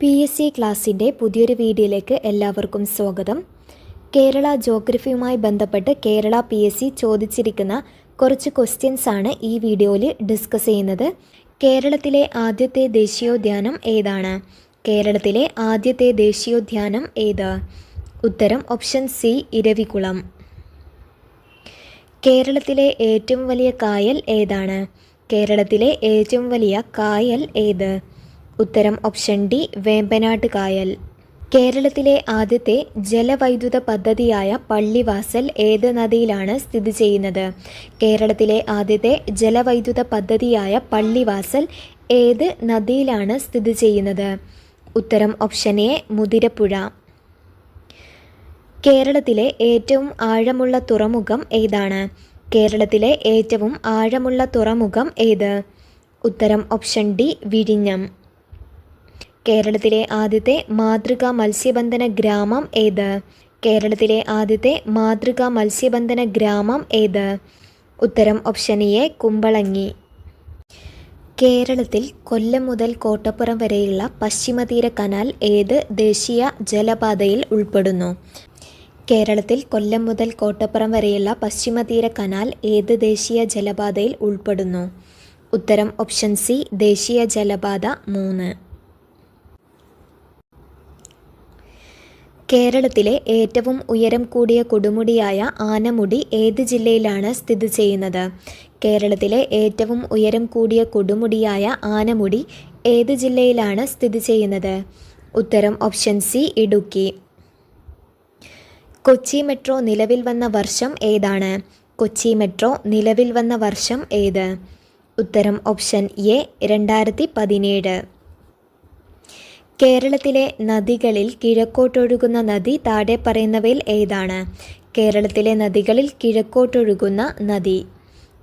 PSC ക്ലാസ്സിൻ്റെ പുതിയൊരു വീഡിയോയിലേക്ക് എല്ലാവർക്കും സ്വാഗതം. കേരള ജോഗ്രഫിയുമായി ബന്ധപ്പെട്ട് കേരള PSC ചോദിച്ചിരിക്കുന്ന കുറച്ച് ക്വസ്റ്റ്യൻസ് ആണ് ഈ വീഡിയോയിൽ ഡിസ്കസ് ചെയ്യുന്നത്. കേരളത്തിലെ ആദ്യത്തെ ദേശീയോദ്യാനം ഏതാണ്? കേരളത്തിലെ ആദ്യത്തെ ദേശീയോദ്യാനം ഏത്? ഉത്തരം ഓപ്ഷൻ സി, ഇരവികുളം. കേരളത്തിലെ ഏറ്റവും വലിയ കായൽ ഏതാണ്? കേരളത്തിലെ ഏറ്റവും വലിയ കായൽ ഏത്? ഉത്തരം ഓപ്ഷൻ ഡി, വേമ്പനാട്ട് കായൽ. കേരളത്തിലെ ആദ്യത്തെ ജലവൈദ്യുത പദ്ധതിയായ പള്ളിവാസൽ ഏത് നദിയിലാണ് സ്ഥിതി ചെയ്യുന്നത്? കേരളത്തിലെ ആദ്യത്തെ ജലവൈദ്യുത പദ്ധതിയായ പള്ളിവാസൽ ഏത് നദിയിലാണ് സ്ഥിതി ചെയ്യുന്നത്? ഉത്തരം ഓപ്ഷൻ എ, മുതിരപ്പുഴ. കേരളത്തിലെ ഏറ്റവും ആഴമുള്ള തുറമുഖം ഏതാണ്? കേരളത്തിലെ ഏറ്റവും ആഴമുള്ള തുറമുഖം ഏത്? ഉത്തരം ഓപ്ഷൻ ഡി, വിഴിഞ്ഞം. കേരളത്തിലെ ആദ്യത്തെ മാതൃകാ മത്സ്യബന്ധന ഗ്രാമം ഏത്? കേരളത്തിലെ ആദ്യത്തെ മാതൃകാ മത്സ്യബന്ധന ഗ്രാമം ഏത്? ഉത്തരം ഓപ്ഷൻ എ, കുമ്പളങ്ങി. കേരളത്തിൽ കൊല്ലം മുതൽ കോട്ടപ്പുറം വരെയുള്ള പശ്ചിമതീര കനാൽ ഏത് ദേശീയ ജലപാതയിൽ ഉൾപ്പെടുന്നു? കേരളത്തിൽ കൊല്ലം മുതൽ കോട്ടപ്പുറം വരെയുള്ള പശ്ചിമതീര കനാൽ ഏത് ദേശീയ ജലപാതയിൽ ഉൾപ്പെടുന്നു? ഉത്തരം ഓപ്ഷൻ സി, ദേശീയ ജലപാത 3. കേരളത്തിലെ ഏറ്റവും ഉയരം കൂടിയ കൊടുമുടിയായ ആനമുടി ഏത് ജില്ലയിലാണ് സ്ഥിതി ചെയ്യുന്നത്? കേരളത്തിലെ ഏറ്റവും ഉയരം കൂടിയ കൊടുമുടിയായ ആനമുടി ഏത് ജില്ലയിലാണ് സ്ഥിതി ചെയ്യുന്നത്? ഉത്തരം option C, Idukki. Kochi metro നിലവിൽ വന്ന വർഷം ഏതാണ്? കൊച്ചി മെട്രോ നിലവിൽ വന്ന വർഷം ഏത്? ഉത്തരം ഓപ്ഷൻ എ, 2017. കേരളത്തിലെ നദികളിൽ കിഴക്കോട്ടൊഴുകുന്ന നദി താഴെ പറയുന്നവയിൽ ഏതാണ്? കേരളത്തിലെ നദികളിൽ കിഴക്കോട്ടൊഴുകുന്ന നദി.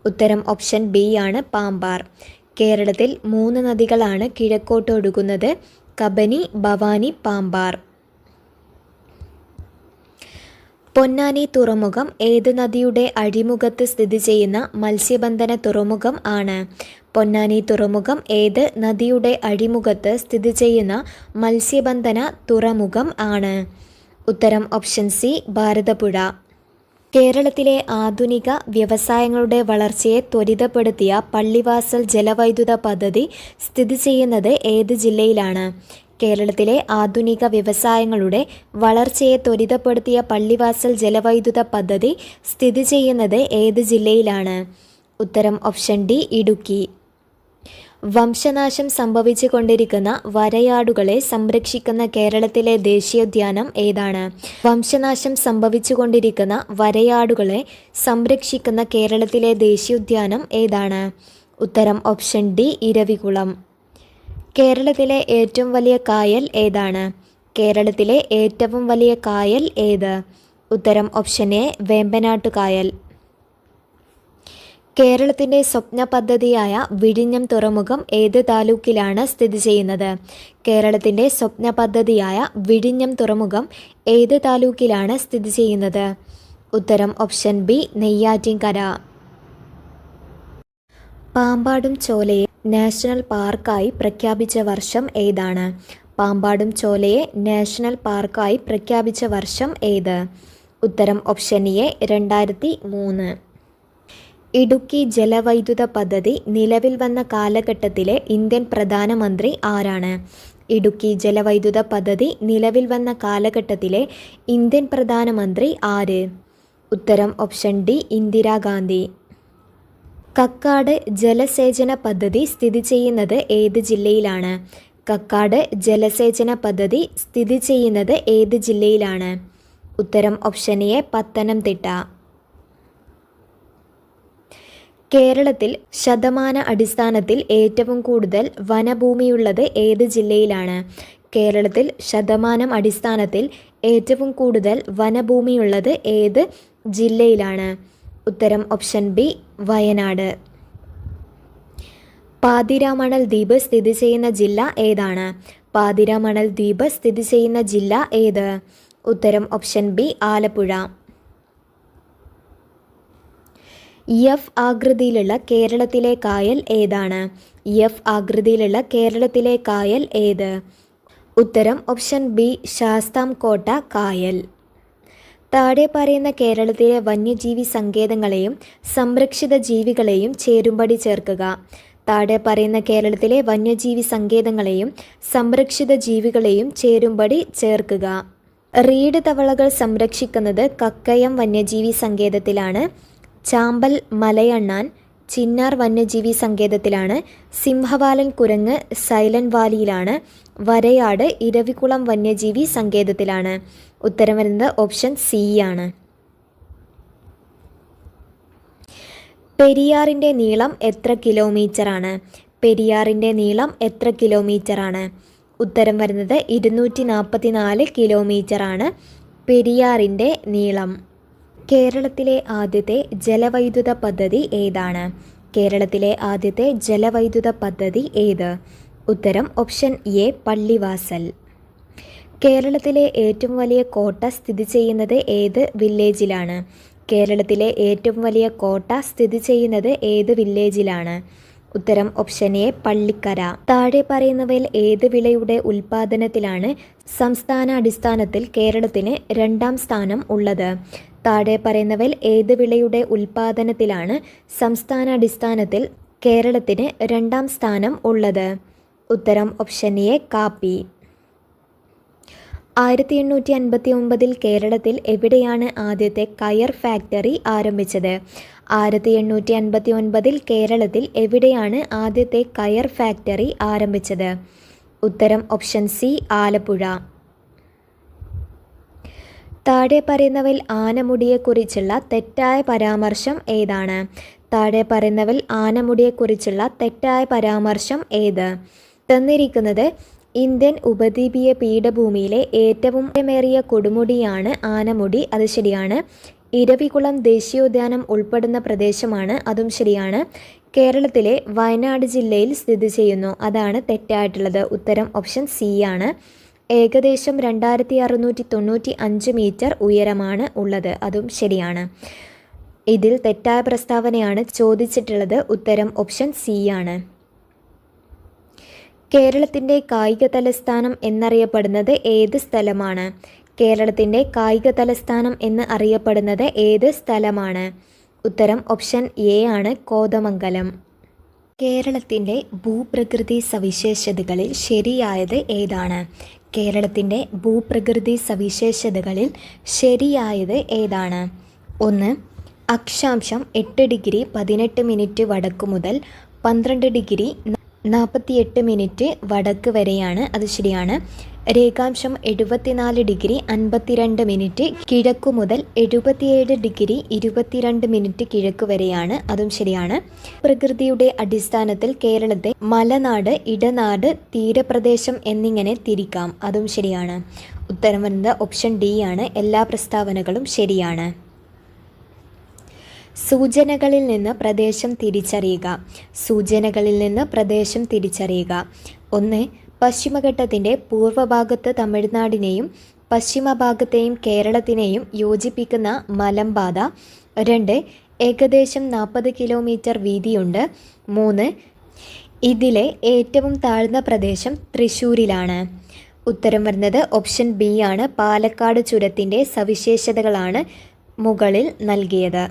ഉത്തരം ഓപ്ഷൻ ബി ആണ്, പാമ്പാർ. കേരളത്തിൽ 3 നദികളാണ് കിഴക്കോട്ടൊഴുകുന്നത്: കബനി, ഭവാനി, പാമ്പാർ. പൊന്നാനി തുറമുഖം ഏത് നദിയുടെ അഴിമുഖത്ത് സ്ഥിതി ചെയ്യുന്ന മത്സ്യബന്ധന തുറമുഖം ആണ്? പൊന്നാനി തുറമുഖം ഏത് നദിയുടെ അഴിമുഖത്ത് സ്ഥിതി ചെയ്യുന്ന മത്സ്യബന്ധന തുറമുഖം ആണ്? ഉത്തരം ഓപ്ഷൻ സി, ഭാരതപ്പുഴ. കേരളത്തിലെ ആധുനിക വ്യവസായങ്ങളുടെ വളർച്ചയെ ത്വരിതപ്പെടുത്തിയ പള്ളിവാസൽ ജലവൈദ്യുത പദ്ധതി സ്ഥിതി ചെയ്യുന്നത് ഏത് ജില്ലയിലാണ്? കേരളത്തിലെ ആധുനിക വ്യവസായങ്ങളുടെ വളർച്ചയെ ത്വരിതപ്പെടുത്തിയ പള്ളിവാസൽ ജലവൈദ്യുത പദ്ധതി സ്ഥിതി ചെയ്യുന്നത് ഏത് ജില്ലയിലാണ്? ഉത്തരം ഓപ്ഷൻ ഡി, ഇടുക്കി. വംശനാശം സംഭവിച്ചു കൊണ്ടിരിക്കുന്ന വരയാടുകളെ സംരക്ഷിക്കുന്ന കേരളത്തിലെ ദേശീയോദ്യാനം ഏതാണ്? വംശനാശം സംഭവിച്ചു കൊണ്ടിരിക്കുന്ന വരയാടുകളെ സംരക്ഷിക്കുന്ന കേരളത്തിലെ ദേശീയോദ്യാനം ഏതാണ്? ഉത്തരം ഓപ്ഷൻ ഡി, ഇരവികുളം. കേരളത്തിലെ ഏറ്റവും വലിയ കായൽ ഏതാണ്? കേരളത്തിലെ ഏറ്റവും വലിയ കായൽ ഏത്? ഉത്തരം ഓപ്ഷൻ എ, വേമ്പനാട്ട് കായൽ. കേരളത്തിൻ്റെ സ്വപ്ന പദ്ധതിയായ വിഴിഞ്ഞം തുറമുഖം ഏത് താലൂക്കിലാണ് സ്ഥിതി ചെയ്യുന്നത്? കേരളത്തിൻ്റെ സ്വപ്ന പദ്ധതിയായ വിഴിഞ്ഞം തുറമുഖം ഏത് താലൂക്കിലാണ് സ്ഥിതി ചെയ്യുന്നത്? ഉത്തരം ഓപ്ഷൻ ബി, നെയ്യാറ്റിൻകര. പാമ്പാടും ചോലയെ നാഷണൽ പാർക്കായി പ്രഖ്യാപിച്ച വർഷം ഏതാണ്? പാമ്പാടും ചോലയെ നാഷണൽ പാർക്കായി പ്രഖ്യാപിച്ച വർഷം ഏത്? ഉത്തരം ഓപ്ഷൻ എ, 2003. ഇടുക്കി ജലവൈദ്യുത പദ്ധതി നിലവിൽ വന്ന കാലഘട്ടത്തിലെ ഇന്ത്യൻ പ്രധാനമന്ത്രി ആരാണ്? ഇടുക്കി ജലവൈദ്യുത പദ്ധതി നിലവിൽ വന്ന കാലഘട്ടത്തിലെ ഇന്ത്യൻ പ്രധാനമന്ത്രി ആര്? ഉത്തരം ഓപ്ഷൻ ഡി, ഇന്ദിരാഗാന്ധി. കക്കാട് ജലസേചന പദ്ധതി സ്ഥിതി ചെയ്യുന്നത് ഏത് ജില്ലയിലാണ്? കക്കാട് ജലസേചന പദ്ധതി സ്ഥിതി ചെയ്യുന്നത് ഏത് ജില്ലയിലാണ്? ഉത്തരം ഓപ്ഷൻ എ, പത്തനംതിട്ട. കേരളത്തിൽ ശതമാന അടിസ്ഥാനത്തിൽ ഏറ്റവും കൂടുതൽ വനഭൂമിയുള്ളത് ഏത് ജില്ലയിലാണ്? കേരളത്തിൽ ശതമാനം അടിസ്ഥാനത്തിൽ ഏറ്റവും കൂടുതൽ വനഭൂമിയുള്ളത് ഏത് ജില്ലയിലാണ്? ഉത്തരം ഓപ്ഷൻ ബി, വയനാട്. പാതിരാമണൽ ദ്വീപ് സ്ഥിതി ചെയ്യുന്ന ജില്ല ഏതാണ്? പാതിരാമണൽ ദ്വീപ് സ്ഥിതി ചെയ്യുന്ന ജില്ല ഏത്? ഉത്തരം ഓപ്ഷൻ ബി, ആലപ്പുഴ. എഫ് ആകൃതിയിലുള്ള കേരളത്തിലെ കായൽ ഏതാണ്? എഫ് ആകൃതിയിലുള്ള കേരളത്തിലെ കായൽ ഏത്? ഉത്തരം ഓപ്ഷൻ ബി ശാസ്താംകോട്ട കായൽ. താഴെ പറയുന്ന കേരളത്തിലെ വന്യജീവി സങ്കേതങ്ങളെയും സംരക്ഷിത ജീവികളെയും ചേരുംപടി ചേർക്കുക. താഴെ പറയുന്ന കേരളത്തിലെ വന്യജീവി സങ്കേതങ്ങളെയും സംരക്ഷിത ജീവികളെയും ചേരുംപടി ചേർക്കുക. റീഡ് തവളകൾ സംരക്ഷിക്കുന്നത് കക്കയം വന്യജീവി സങ്കേതത്തിലാണ്. ചാമ്പൽ മലയണ്ണാൻ ചിന്നാർ വന്യജീവി സങ്കേതത്തിലാണ്. സിംഹവാലൻ കുരങ്ങ് സൈലന്റ് വാലിയിലാണ്. വരയാട് ഇരവികുളം വന്യജീവി സങ്കേതത്തിലാണ്. ഉത്തരം വരുന്നത് ഓപ്ഷൻ സി ആണ്. പെരിയാറിൻ്റെ നീളം എത്ര കിലോമീറ്ററാണ്? പെരിയാറിൻ്റെ നീളം എത്ര കിലോമീറ്ററാണ്? ഉത്തരം വരുന്നത് 244 കിലോമീറ്ററാണ് പെരിയാറിൻ്റെ നീളം. കേരളത്തിലെ ആദ്യത്തെ ജലവൈദ്യുത പദ്ധതി ഏതാണ്? കേരളത്തിലെ ആദ്യത്തെ ജലവൈദ്യുത പദ്ധതി ഏത്? ഉത്തരം ഓപ്ഷൻ എ പള്ളിവാസൽ. കേരളത്തിലെ ഏറ്റവും വലിയ കോട്ട സ്ഥിതി ചെയ്യുന്നത് ഏത് വില്ലേജിലാണ്? കേരളത്തിലെ ഏറ്റവും വലിയ കോട്ട സ്ഥിതി ചെയ്യുന്നത് ഏത് വില്ലേജിലാണ്? ഉത്തരം ഓപ്ഷൻ എ പള്ളിക്കര. താഴെ പറയുന്നവയിൽ ഏത് വിളയുടെ ഉൽപ്പാദനത്തിലാണ് സംസ്ഥാന അടിസ്ഥാനത്തിൽ കേരളത്തിന് 2ാം സ്ഥാനം ഉള്ളത്? താഴെ പറയുന്നവയിൽ ഏത് വിളയുടെ ഉൽപ്പാദനത്തിലാണ് സംസ്ഥാന അടിസ്ഥാനത്തിൽ കേരളത്തിന് 2ാം സ്ഥാനം ഉള്ളത്? ഉത്തരം ഓപ്ഷൻ എ കാപ്പി. 1859 കേരളത്തിൽ എവിടെയാണ് ആദ്യത്തെ കയർ ഫാക്ടറി ആരംഭിച്ചത്? 1859 കേരളത്തിൽ എവിടെയാണ് ആദ്യത്തെ കയർ ഫാക്ടറി ആരംഭിച്ചത്? ഉത്തരം ഓപ്ഷൻ സി ആലപ്പുഴ. താഴെ പറയുന്നവയിൽ ആനമുടിയെക്കുറിച്ചുള്ള തെറ്റായ പരാമർശം ഏതാണ്? താഴെ പറയുന്നവയിൽ ആനമുടിയെക്കുറിച്ചുള്ള തെറ്റായ പരാമർശം ഏത്? തന്നിരിക്കുന്നത് ഇന്ത്യൻ ഉപദ്വീപീയ പീഠഭൂമിയിലെ ഏറ്റവും മേറിയ കൊടുമുടിയാണ് ആനമുടി. അത് ശരിയാണ്. ഇരവികുളം ദേശീയോദ്യാനം ഉൾപ്പെടുന്ന പ്രദേശമാണ്. അതും ശരിയാണ്. കേരളത്തിലെ വയനാട് ജില്ലയിൽ സ്ഥിതി ചെയ്യുന്നു. അതാണ് തെറ്റായിട്ടുള്ളത്. ഉത്തരം ഓപ്ഷൻ സി ആണ്. ഏകദേശം 2695 മീറ്റർ ഉയരമാണ് ഉള്ളത്. അതും ശരിയാണ്. ഇതിൽ തെറ്റായ പ്രസ്താവനയാണ് ചോദിച്ചിട്ടുള്ളത്. ഉത്തരം ഓപ്ഷൻ സി ആണ്. കേരളത്തിൻ്റെ കായിക തലസ്ഥാനം എന്നറിയപ്പെടുന്നത് ഏത് സ്ഥലമാണ്? കേരളത്തിൻ്റെ കായിക തലസ്ഥാനം എന്ന് അറിയപ്പെടുന്നത് ഏത് സ്ഥലമാണ്? ഉത്തരം ഓപ്ഷൻ എ ആണ് കോതമംഗലം. കേരളത്തിൻ്റെ ഭൂപ്രകൃതി സവിശേഷതകളിൽ ശരിയായത് ഏതാണ്? കേരളത്തിൻ്റെ ഭൂപ്രകൃതി സവിശേഷതകളിൽ ശരിയായത് ഏതാണ്? 1. അക്ഷാംശം 8 ഡിഗ്രി 18 മിനിറ്റ് വടക്ക് മുതൽ 12 ഡിഗ്രി 48 മിനിറ്റ് വടക്ക് വരെയാണ്. അത് ശരിയാണ്. രേഖാംശം 74 ഡിഗ്രി 52 മിനിറ്റ് കിഴക്കു മുതൽ 77 ഡിഗ്രി 22 മിനിറ്റ് കിഴക്ക് വരെയാണ്. അതും ശരിയാണ്. പ്രകൃതിയുടെ അടിസ്ഥാനത്തിൽ കേരളത്തെ മലനാട്, ഇടനാട്, തീരപ്രദേശം എന്നിങ്ങനെ തിരിക്കാം. അതും ശരിയാണ്. ഉത്തരം വരുന്നത് ഓപ്ഷൻ ഡി ആണ്. എല്ലാ പ്രസ്താവനകളും ശരിയാണ്. സൂചനകളിൽ നിന്ന് പ്രദേശം തിരിച്ചറിയുക. സൂചനകളിൽ നിന്ന് പ്രദേശം തിരിച്ചറിയുക. 1. പശ്ചിമഘട്ടത്തിൻ്റെ പൂർവ്വഭാഗത്ത് തമിഴ്നാടിനെയും പശ്ചിമഭാഗത്തെയും കേരളത്തിനെയും യോജിപ്പിക്കുന്ന മലമ്പാത. 2. ഏകദേശം 40 കിലോമീറ്റർ വീതിയുണ്ട്. 3. ഇതിലെ ഏറ്റവും താഴ്ന്ന പ്രദേശം തൃശ്ശൂരിലാണ്. ഉത്തരം വരുന്നത് ഓപ്ഷൻ ബി ആണ്. പാലക്കാട് ചുരത്തിൻ്റെ സവിശേഷതകളാണ് മുകളിൽ നൽകിയത്.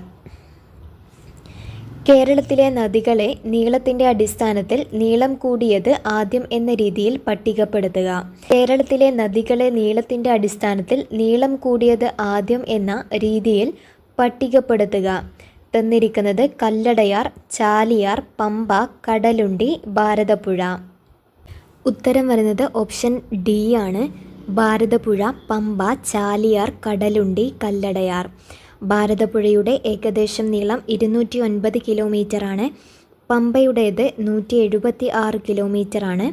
കേരളത്തിലെ നദികളെ നീളത്തിൻ്റെ അടിസ്ഥാനത്തിൽ നീളം കൂടിയത് ആദ്യം എന്ന രീതിയിൽ പട്ടികപ്പെടുത്തുക. കേരളത്തിലെ നദികളെ നീളത്തിൻ്റെ അടിസ്ഥാനത്തിൽ നീളം കൂടിയത് ആദ്യം എന്ന രീതിയിൽ പട്ടികപ്പെടുത്തുക. തന്നിരിക്കുന്നത് കല്ലടയാർ, ചാലിയാർ, പമ്പ, കടലുണ്ടി, ഭാരതപ്പുഴ. ഉത്തരം വരുന്നത് ഓപ്ഷൻ ഡി ആണ്. ഭാരതപ്പുഴ, പമ്പ, ചാലിയാർ, കടലുണ്ടി, കല്ലടയാർ. ഭാരതപ്പുഴയുടെ ഏകദേശം നീളം 209 കിലോമീറ്ററാണ്. പമ്പയുടേത് 176 കിലോമീറ്ററാണ്.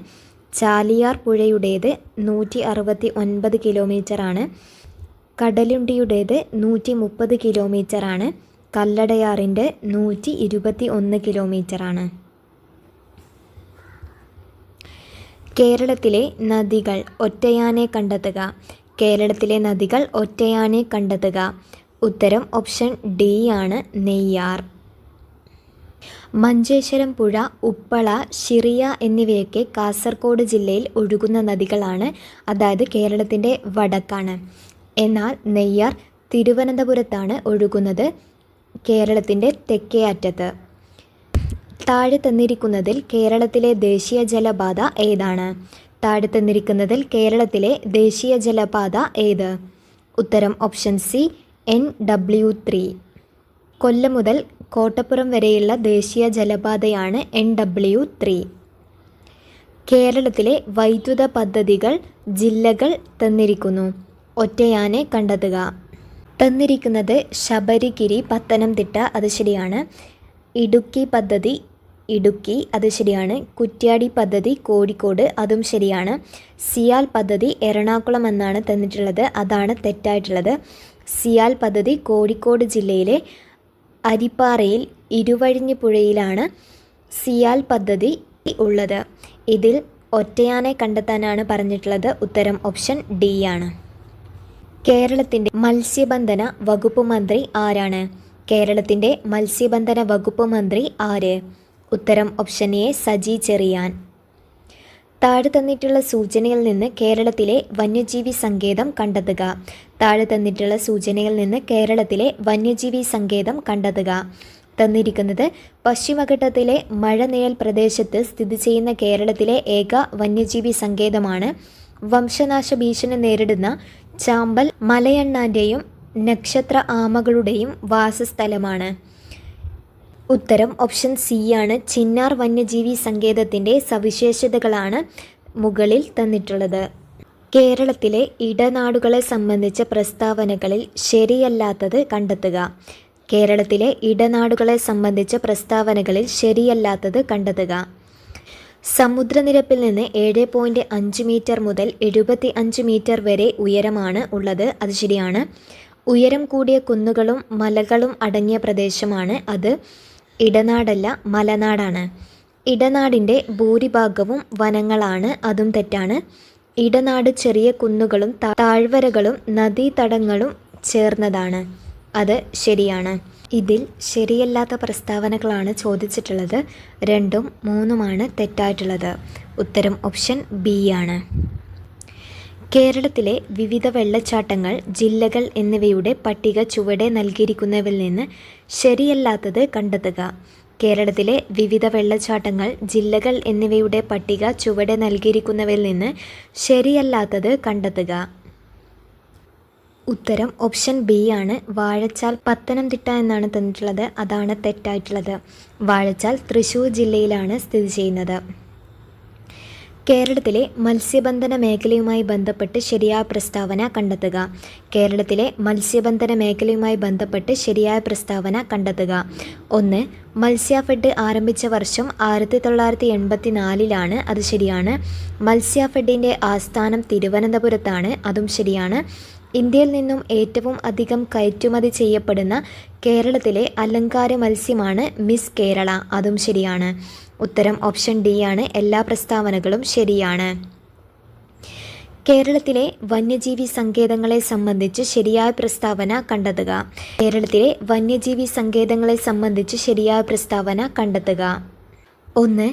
ചാലിയാർ പുഴയുടേത് 169 കിലോമീറ്ററാണ്. കടലുണ്ടിയുടേത് 130 കിലോമീറ്ററാണ്. കല്ലടയാറിൻ്റെ 121 കിലോമീറ്ററാണ്. കേരളത്തിലെ നദികൾ ഒറ്റയാനെ കണ്ടെത്തുക. കേരളത്തിലെ നദികൾ ഒറ്റയാനെ കണ്ടെത്തുക. ഉത്തരം ഓപ്ഷൻ ഡി ആണ്. നെയ്യാർ. മഞ്ചേശ്വരം പുഴ, ഉപ്പള, ഷിറിയ എന്നിവയൊക്കെ കാസർഗോഡ് ജില്ലയിൽ ഒഴുകുന്ന നദികളാണ്. അതായത് കേരളത്തിൻ്റെ വടക്കാണ്. എന്നാൽ നെയ്യാർ തിരുവനന്തപുരത്താണ് ഒഴുകുന്നത്, കേരളത്തിൻ്റെ തെക്കേ അറ്റത്ത്. താഴെ തന്നിരിക്കുന്നതിൽ കേരളത്തിലെ ദേശീയ ജലപാത ഏതാണ്? താഴെ തന്നിരിക്കുന്നതിൽ കേരളത്തിലെ ദേശീയ ജലപാത ഏത്? ഉത്തരം ഓപ്ഷൻ സി, NW3. കൊല്ലം മുതൽ കോട്ടപ്പുറം വരെയുള്ള ദേശീയ ജലപാതയാണ് NW3. കേരളത്തിലെ വൈദ്യുത പദ്ധതികൾ, ജില്ലകൾ തന്നിരിക്കുന്നു. ഒറ്റയാനെ കണ്ടെത്തുക. തന്നിരിക്കുന്നത് ശബരിഗിരി പത്തനംതിട്ട, അത് ശരിയാണ്. ഇടുക്കി പദ്ധതി ഇടുക്കി, അത് ശരിയാണ്. കുറ്റ്യാടി പദ്ധതി കോഴിക്കോട്, അതും ശരിയാണ്. സിയാൽ പദ്ധതി എറണാകുളം എന്നാണ് തന്നിട്ടുള്ളത്, അതാണ് തെറ്റായിട്ടുള്ളത്. സിയാൽ പദ്ധതി കോഴിക്കോട് ജില്ലയിലെ അരിപ്പാറയിൽ ഇരുവഴിഞ്ഞിപ്പുഴയിലാണ് സിയാൽ പദ്ധതി ഉള്ളത്. ഇതിൽ ഒറ്റയാനെ കണ്ടെത്താനാണ് പറഞ്ഞിട്ടുള്ളത്. ഉത്തരം ഓപ്ഷൻ ഡി ആണ്. കേരളത്തിൻ്റെ മത്സ്യബന്ധന വകുപ്പ് മന്ത്രി ആരാണ്? കേരളത്തിൻ്റെ മത്സ്യബന്ധന വകുപ്പ് മന്ത്രി ആര്? ഉത്തരം ഓപ്ഷൻ എ, സജി ചെറിയാൻ. താഴെ തന്നിട്ടുള്ള സൂചനയിൽ നിന്ന് കേരളത്തിലെ വന്യജീവി സങ്കേതം കണ്ടെത്തുക. താഴെ തന്നിട്ടുള്ള സൂചനയിൽ നിന്ന് കേരളത്തിലെ വന്യജീവി സങ്കേതം കണ്ടെത്തുക. തന്നിരിക്കുന്നത് പശ്ചിമഘട്ടത്തിലെ മഴനിഴൽ പ്രദേശത്ത് സ്ഥിതി ചെയ്യുന്ന കേരളത്തിലെ ഏക വന്യജീവി സങ്കേതമാണ്. വംശനാശ ഭീഷണി നേരിടുന്ന ചാമ്പൽ മലയണ്ണാൻ്റെയും നക്ഷത്ര ആമകളുടെയും വാസസ്ഥലമാണ്. ഉത്തരം ഓപ്ഷൻ സി ആണ്. ചിന്നാർ വന്യജീവി സങ്കേതത്തിൻ്റെ സവിശേഷതകളാണ് മുകളിൽ തന്നിട്ടുള്ളത്. കേരളത്തിലെ ഇടനാടുകളെ സംബന്ധിച്ച പ്രസ്താവനകളിൽ ശരിയല്ലാത്തത് കണ്ടെത്തുക. കേരളത്തിലെ ഇടനാടുകളെ സംബന്ധിച്ച പ്രസ്താവനകളിൽ ശരിയല്ലാത്തത് കണ്ടെത്തുക. സമുദ്രനിരപ്പിൽ നിന്ന് 7.5 മീറ്റർ മുതൽ 75 മീറ്റർ വരെ ഉയരമാണ് ഉള്ളത്, അത് ശരിയാണ്. ഉയരം കൂടിയ കുന്നുകളും മലകളും അടങ്ങിയ പ്രദേശമാണ് അത്. ഇടനാടല്ല, മലനാടാണ്. ഇടനാടിൻ്റെ ഭൂരിഭാഗവും വനങ്ങളാണ്, അതും തെറ്റാണ്. ഇടനാട് ചെറിയ കുന്നുകളും താഴ്വരകളും നദീതടങ്ങളും ചേർന്നതാണ്, അത് ശരിയാണ്. ഇതിൽ ശരിയല്ലാത്ത പ്രസ്താവനകളാണ് ചോദിച്ചിട്ടുള്ളത്. 2ഉം 3ഉമാണ് തെറ്റായിട്ടുള്ളത്. ഉത്തരം ഓപ്ഷൻ ബി ആണ്. കേരളത്തിലെ വിവിധ വെള്ളച്ചാട്ടങ്ങൾ, ജില്ലകൾ എന്നിവയുടെ പട്ടിക ചുവടെ നൽകിയിരിക്കുന്നവയിൽ നിന്ന് ശരിയല്ലാത്തത് കണ്ടെത്തുക. കേരളത്തിലെ വിവിധ വെള്ളച്ചാട്ടങ്ങൾ, ജില്ലകൾ എന്നിവയുടെ പട്ടിക ചുവടെ നൽകിയിരിക്കുന്നവയിൽ നിന്ന് ശരിയല്ലാത്തത് കണ്ടെത്തുക. ഉത്തരം ഓപ്ഷൻ ബി ആണ്. വാഴച്ചാൽ പത്തനംതിട്ട എന്നാണ് തന്നിട്ടുള്ളത്, അതാണ് തെറ്റായിട്ടുള്ളത്. വാഴച്ചാൽ തൃശ്ശൂർ ജില്ലയിലാണ് സ്ഥിതി ചെയ്യുന്നത്. കേരളത്തിലെ മത്സ്യബന്ധന മേഖലയുമായി ബന്ധപ്പെട്ട് ശരിയായ പ്രസ്താവന കണ്ടെത്തുക. കേരളത്തിലെ മത്സ്യബന്ധന മേഖലയുമായി ബന്ധപ്പെട്ട് ശരിയായ പ്രസ്താവന കണ്ടെത്തുക. 1. മത്സ്യഫെഡ് ആരംഭിച്ച വർഷം 1984, അത് ശരിയാണ്. മത്സ്യഫെഡിൻ്റെ ആസ്ഥാനം തിരുവനന്തപുരത്താണ്, അതും ശരിയാണ്. ഇന്ത്യയിൽ നിന്നും ഏറ്റവും അധികം കയറ്റുമതി ചെയ്യപ്പെടുന്ന കേരളത്തിലെ അലങ്കാര മത്സ്യമാണ് മിസ് കേരള, അതും ശരിയാണ്. ഉത്തരം ഓപ്ഷൻ ഡി ആണ്. എല്ലാ പ്രസ്താവനകളും ശരിയാണ്. കേരളത്തിലെ വന്യജീവി സങ്കേതങ്ങളെ സംബന്ധിച്ച് ശരിയായ പ്രസ്താവന കണ്ടെത്തുക. കേരളത്തിലെ വന്യജീവി സങ്കേതങ്ങളെ സംബന്ധിച്ച് ശരിയായ പ്രസ്താവന കണ്ടെത്തുക. 1.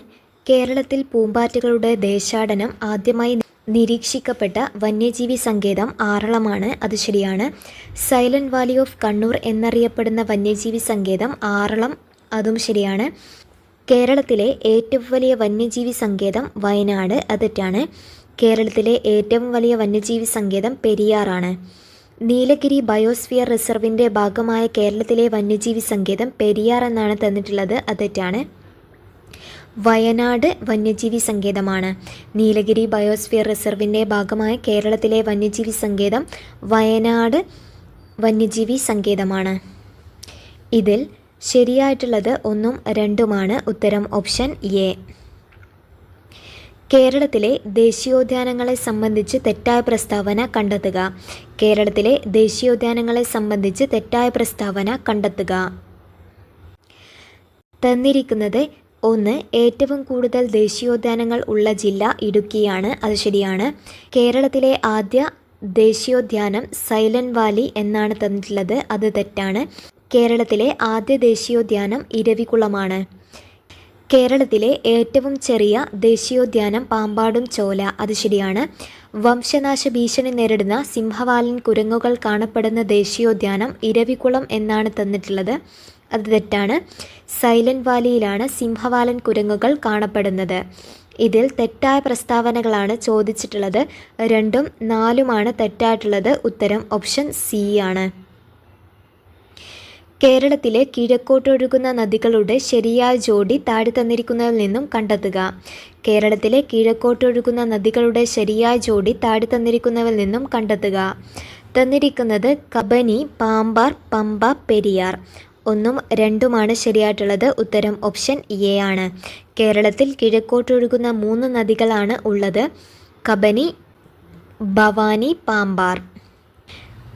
കേരളത്തിൽ പൂമ്പാറ്റകളുടെ ദേശാടനം ആദ്യമായി നിരീക്ഷിക്കപ്പെട്ട വന്യജീവി സങ്കേതം ആറളമാണ്, അത് ശരിയാണ്. സൈലന്റ് വാലി ഓഫ് കണ്ണൂർ എന്നറിയപ്പെടുന്ന വന്യജീവി സങ്കേതം ആറളം, അതും ശരിയാണ്. കേരളത്തിലെ ഏറ്റവും വലിയ വന്യജീവി സങ്കേതം വയനാട്, അത് തെറ്റാണ്. കേരളത്തിലെ ഏറ്റവും വലിയ വന്യജീവി സങ്കേതം പെരിയാറാണ്. നീലഗിരി ബയോസ്ഫിയർ റിസർവിൻ്റെ ഭാഗമായ കേരളത്തിലെ വന്യജീവി സങ്കേതം പെരിയാർ എന്നാണ് തന്നിട്ടുള്ളത്, അത് തെറ്റാണ്. വയനാട് വന്യജീവി സങ്കേതമാണ്. നീലഗിരി ബയോസ്ഫിയർ റിസർവിൻ്റെ ഭാഗമായ കേരളത്തിലെ വന്യജീവി സങ്കേതം വയനാട് വന്യജീവി സങ്കേതമാണ്. ഇതിൽ ശരിയായിട്ടുള്ളത് 1ഉം 2ഉമാണ്. ഉത്തരം ഓപ്ഷൻ എ. കേരളത്തിലെ ദേശീയോദ്യാനങ്ങളെ സംബന്ധിച്ച് തെറ്റായ പ്രസ്താവന കണ്ടെത്തുക. കേരളത്തിലെ ദേശീയോദ്യാനങ്ങളെ സംബന്ധിച്ച് തെറ്റായ പ്രസ്താവന കണ്ടെത്തുക. തന്നിരിക്കുന്നത് 1. ഏറ്റവും കൂടുതൽ ദേശീയോദ്യാനങ്ങൾ ഉള്ള ജില്ല ഇടുക്കിയാണ്, അത് ശരിയാണ്. കേരളത്തിലെ ആദ്യ ദേശീയോദ്യാനം സൈലന്റ് വാലി എന്നാണ് തന്നിട്ടുള്ളത്, അത് തെറ്റാണ്. കേരളത്തിലെ ആദ്യ ദേശീയോദ്യാനം ഇരവികുളമാണ്. കേരളത്തിലെ ഏറ്റവും ചെറിയ ദേശീയോദ്യാനം പാമ്പാടും ചോല. അത് ശരിയാണ്. വംശനാശ ഭീഷണി നേരിടുന്ന സിംഹവാലൻ കുരങ്ങുകൾ കാണപ്പെടുന്ന ദേശീയോദ്യാനം ഇരവികുളം എന്നാണ് തന്നിട്ടുള്ളത്. അത് തെറ്റാണ്. സൈലന്റ് വാലിയിലാണ് സിംഹവാലൻ കുരങ്ങുകൾ കാണപ്പെടുന്നത്. ഇതിൽ തെറ്റായ പ്രസ്താവനകളാണ് ചോദിച്ചിട്ടുള്ളത്. 2ഉം 4ഉമാണ് തെറ്റായിട്ടുള്ളത്. ഉത്തരം ഓപ്ഷൻ സി ആണ്. കേരളത്തിലെ കിഴക്കോട്ടൊഴുകുന്ന നദികളുടെ ശരിയായ ജോഡി താഴെ തന്നിരിക്കുന്നതിൽ നിന്നും കണ്ടെത്തുക. കേരളത്തിലെ കിഴക്കോട്ടൊഴുകുന്ന നദികളുടെ ശരിയായ ജോഡി താഴെ തന്നിരിക്കുന്നതിൽ നിന്നും കണ്ടെത്തുക. തന്നിരിക്കുന്നത് കബനി, പാമ്പാർ, പമ്പ, പെരിയാർ. 1ഉം 2ഉമാണ് ശരിയായിട്ടുള്ളത്. ഉത്തരം ഓപ്ഷൻ എ ആണ്. കേരളത്തിൽ കിഴക്കോട്ടൊഴുകുന്ന 3 നദികളാണ് ഉള്ളത്: കബനി, ഭവാനി, പാമ്പാർ.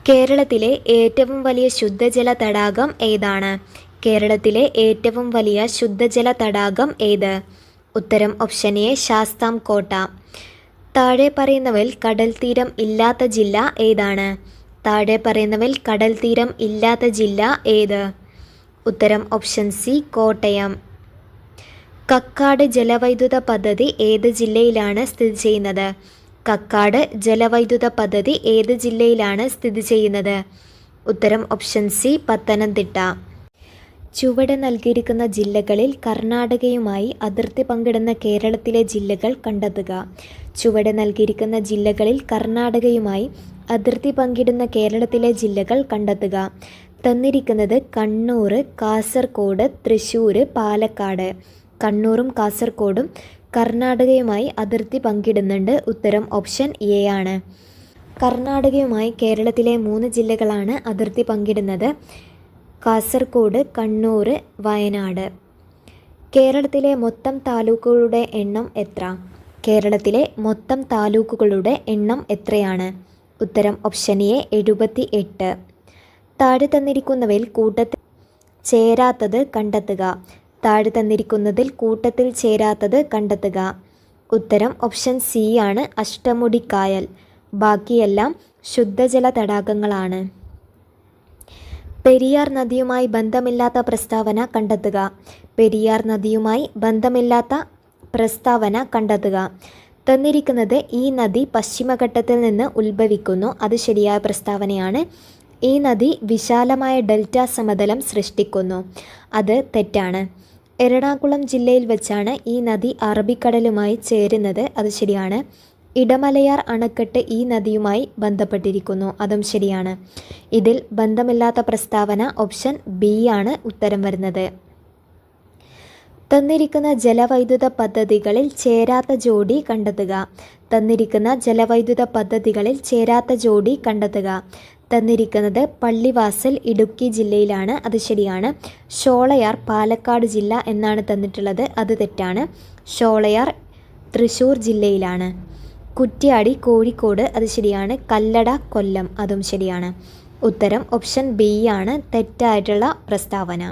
കേരളത്തിലെ ഏറ്റവും വലിയ ശുദ്ധജല തടാകം ഏതാണ്? കേരളത്തിലെ ഏറ്റവും വലിയ ശുദ്ധജല തടാകം ഏത്? ഉത്തരം ഓപ്ഷൻ എ, ശാസ്താംകോട്ട. താഴെ പറയുന്നവയിൽ കടൽ തീരം ഇല്ലാത്ത ജില്ല ഏതാണ്? താഴെ പറയുന്നവയിൽ കടൽ തീരം ഇല്ലാത്ത ജില്ല ഏത്? ഉത്തരം ഓപ്ഷൻ സി, കോട്ടയം. കക്കാട് ജലവൈദ്യുത പദ്ധതി ഏത് ജില്ലയിലാണ് സ്ഥിതി ചെയ്യുന്നത്? കക്കാട് ജലവൈദ്യുത പദ്ധതി ഏത് ജില്ലയിലാണ് സ്ഥിതി ചെയ്യുന്നത്? ഉത്തരം ഓപ്ഷൻ സി, പത്തനംതിട്ട. ചുവടെ നൽകിയിരിക്കുന്ന ജില്ലകളിൽ കർണാടകയുമായി അതിർത്തി പങ്കിടുന്ന കേരളത്തിലെ ജില്ലകൾ കണ്ടെത്തുക. ചുവടെ നൽകിയിരിക്കുന്ന ജില്ലകളിൽ കർണാടകയുമായി അതിർത്തി പങ്കിടുന്ന കേരളത്തിലെ ജില്ലകൾ കണ്ടെത്തുക. തന്നിരിക്കുന്നത് കണ്ണൂർ, കാസർഗോഡ്, തൃശ്ശൂർ, പാലക്കാട്. കണ്ണൂരും കാസർഗോഡും കർണാടകയുമായി അതിർത്തി പങ്കിടുന്നുണ്ട്. ഉത്തരം ഓപ്ഷൻ എ ആണ്. കർണാടകയുമായി കേരളത്തിലെ 3 ജില്ലകളാണ് അതിർത്തി പങ്കിടുന്നത്: കാസർഗോഡ്, കണ്ണൂർ, വയനാട്. കേരളത്തിലെ മൊത്തം താലൂക്കുകളുടെ എണ്ണം എത്ര? കേരളത്തിലെ മൊത്തം താലൂക്കുകളുടെ എണ്ണം എത്രയാണ്? ഉത്തരം ഓപ്ഷൻ എ, 78. താഴെ തന്നിരിക്കുന്നവയിൽ കൂട്ടത്തിൽ ചേരാത്തത് കണ്ടെത്തുക. താഴെ തന്നിരിക്കുന്നതിൽ കൂട്ടത്തിൽ ചേരാത്തത് കണ്ടെത്തുക. ഉത്തരം ഓപ്ഷൻ സി ആണ്, അഷ്ടമുടിക്കായൽ. ബാക്കിയെല്ലാം ശുദ്ധജല തടാകങ്ങളാണ്. പെരിയാർ നദിയുമായി ബന്ധമില്ലാത്ത പ്രസ്താവന കണ്ടെത്തുക. പെരിയാർ നദിയുമായി ബന്ധമില്ലാത്ത പ്രസ്താവന കണ്ടെത്തുക. തന്നിരിക്കുന്നത് ഈ നദി പശ്ചിമഘട്ടത്തിൽ നിന്ന് ഉത്ഭവിക്കുന്നു. അത് ശരിയായ പ്രസ്താവനയാണ്. ഈ നദി വിശാലമായ ഡെൽറ്റ സമതലം സൃഷ്ടിക്കുന്നു. അത് തെറ്റാണ്. എറണാകുളം ജില്ലയിൽ വെച്ചാണ് ഈ നദി അറബിക്കടലുമായി ചേരുന്നത്. അത് ശരിയാണ്. ഇടമലയാർ അണക്കെട്ട് ഈ നദിയുമായി ബന്ധപ്പെട്ടിരിക്കുന്നു. അതും ശരിയാണ്. ഇതിൽ ബന്ധമില്ലാത്ത പ്രസ്താവന ഓപ്ഷൻ ബി ആണ് ഉത്തരം വരുന്നത്. തന്നിരിക്കുന്ന ജലവൈദ്യുത പദ്ധതികളിൽ ചേരാത്ത ജോഡി കണ്ടെത്തുക. തന്നിരിക്കുന്ന ജലവൈദ്യുത പദ്ധതികളിൽ ചേരാത്ത ജോഡി കണ്ടെത്തുക. തന്നിരിക്കുന്നത് പള്ളിവാസൽ ഇടുക്കി ജില്ലയിലാണ്. അത് ശരിയാണ്. ഷോളയാർ പാലക്കാട് ജില്ല എന്നാണ് തന്നിട്ടുള്ളത്. അത് തെറ്റാണ്. ഷോളയാർ തൃശ്ശൂർ ജില്ലയിലാണ്. കുറ്റ്യാടി കോഴിക്കോട്. അത് ശരിയാണ്. കല്ലട കൊല്ലം. അതും ശരിയാണ്. ഉത്തരം ഓപ്ഷൻ ബി ആണ് തെറ്റായിട്ടുള്ള പ്രസ്താവന.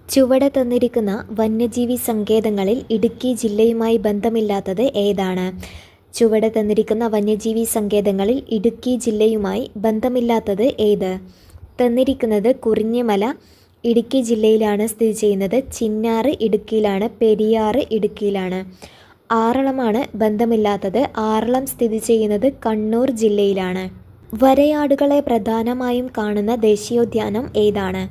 ചുവടെ തന്നിരിക്കുന്ന വന്യജീവി സങ്കേതങ്ങളിൽ ഇടുക്കി ജില്ലയുമായി ബന്ധമില്ലാത്തത് ഏതാണ്? ചുവടെ തന്നിരിക്കുന്ന വന്യജീവി സങ്കേതങ്ങളിൽ ഇടുക്കി ജില്ലയുമായി ബന്ധമില്ലാത്തത് ഏത്? തന്നിരിക്കുന്നത് കുറിഞ്ഞിമല ഇടുക്കി ജില്ലയിലാണ് സ്ഥിതി ചെയ്യുന്നത്. ചിന്നാറ് ഇടുക്കിയിലാണ്. പെരിയാറ് ഇടുക്കിയിലാണ്. ആറളമാണ് ബന്ധമില്ലാത്തത്. ആറളം സ്ഥിതി ചെയ്യുന്നത് കണ്ണൂർ ജില്ലയിലാണ്. വരയാടുകളെ പ്രധാനമായും കാണുന്ന ദേശീയോദ്യാനം ഏതാണ്?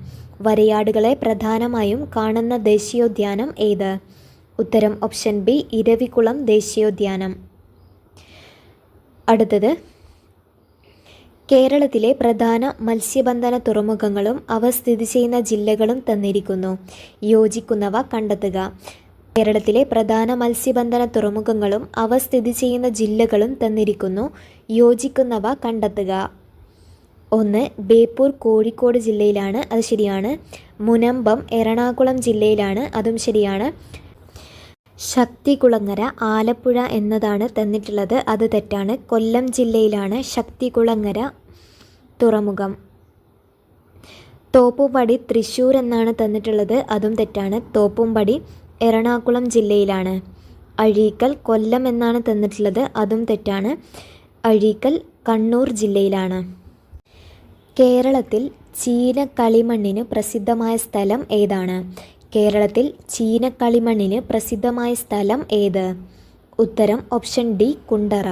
വരയാടുകളെ പ്രധാനമായും കാണുന്ന ദേശീയോദ്യാനം ഏത്? ഉത്തരം ഓപ്ഷൻ ബി, ഇരവികുളം ദേശീയോദ്യാനം. അടുത്തത്, കേരളത്തിലെ പ്രധാന മത്സ്യബന്ധന തുറമുഖങ്ങളും അവ സ്ഥിതി ചെയ്യുന്ന ജില്ലകളും തന്നിരിക്കുന്നു. യോജിക്കുന്നവ കണ്ടെത്തുക. കേരളത്തിലെ പ്രധാന മത്സ്യബന്ധന തുറമുഖങ്ങളും അവ സ്ഥിതി ചെയ്യുന്ന ജില്ലകളും തന്നിരിക്കുന്നു. യോജിക്കുന്നവ കണ്ടെത്തുക. 1. ബേപ്പൂർ കോഴിക്കോട് ജില്ലയിലാണ്. അത് ശരിയാണ്. മുനമ്പം എറണാകുളം ജില്ലയിലാണ്. അതും ശരിയാണ്. ശക്തികുളങ്ങര ആലപ്പുഴ എന്നതാണ് തന്നിട്ടുള്ളത്. അത് തെറ്റാണ്. കൊല്ലം ജില്ലയിലാണ് ശക്തികുളങ്ങര തുറമുഖം. തോപ്പുംപടി തൃശ്ശൂർ എന്നാണ് തന്നിട്ടുള്ളത്. അതും തെറ്റാണ്. തോപ്പുംപടി എറണാകുളം ജില്ലയിലാണ്. അഴീക്കൽ കൊല്ലം എന്നാണ് തന്നിട്ടുള്ളത്. അതും തെറ്റാണ്. അഴീക്കൽ കണ്ണൂർ ജില്ലയിലാണ്. കേരളത്തിൽ ചീന കളിമണ്ണിന് പ്രസിദ്ധമായ സ്ഥലം ഏതാണ്? കേരളത്തിൽ ചീനക്കളിമണ്ണിന് പ്രസിദ്ധമായ സ്ഥലം ഏത്? ഉത്തരം ഓപ്ഷൻ ഡി കുണ്ടറ.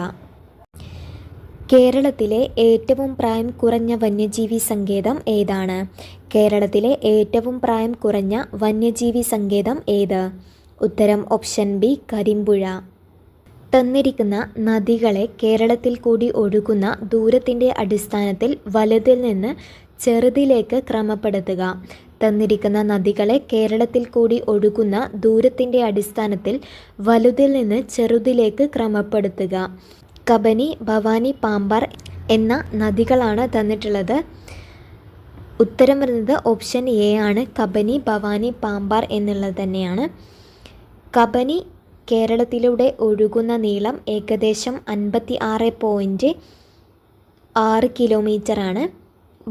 കേരളത്തിലെ ഏറ്റവും പ്രായം കുറഞ്ഞ വന്യജീവി സങ്കേതം ഏതാണ്? കേരളത്തിലെ ഏറ്റവും പ്രായം കുറഞ്ഞ വന്യജീവി സങ്കേതം ഏത്? ഉത്തരം ഓപ്ഷൻ ബി കരിമ്പുഴ. തന്നിരിക്കുന്ന നദികളെ കേരളത്തിൽ കൂടി ഒഴുകുന്ന ദൂരത്തിൻ്റെ അടിസ്ഥാനത്തിൽ വലുതിൽ നിന്ന് ചെറുതിലേക്ക് ക്രമപ്പെടുത്തുക. തന്നിരിക്കുന്ന നദികളെ കേരളത്തിൽ കൂടി ഒഴുകുന്ന ദൂരത്തിൻ്റെ അടിസ്ഥാനത്തിൽ വലുതിൽ നിന്ന് ചെറുതിലേക്ക് ക്രമപ്പെടുത്തുക. കബനി, ഭവാനി, പാമ്പാർ എന്ന നദികളാണ് തന്നിട്ടുള്ളത്. ഉത്തരം വരുന്നത് ഓപ്ഷൻ എ ആണ്. കബനി, ഭവാനി, പാമ്പാർ എന്നുള്ളത് തന്നെയാണ്. കബനി കേരളത്തിലൂടെ ഒഴുകുന്ന നീളം ഏകദേശം 56.6 കിലോമീറ്ററാണ്.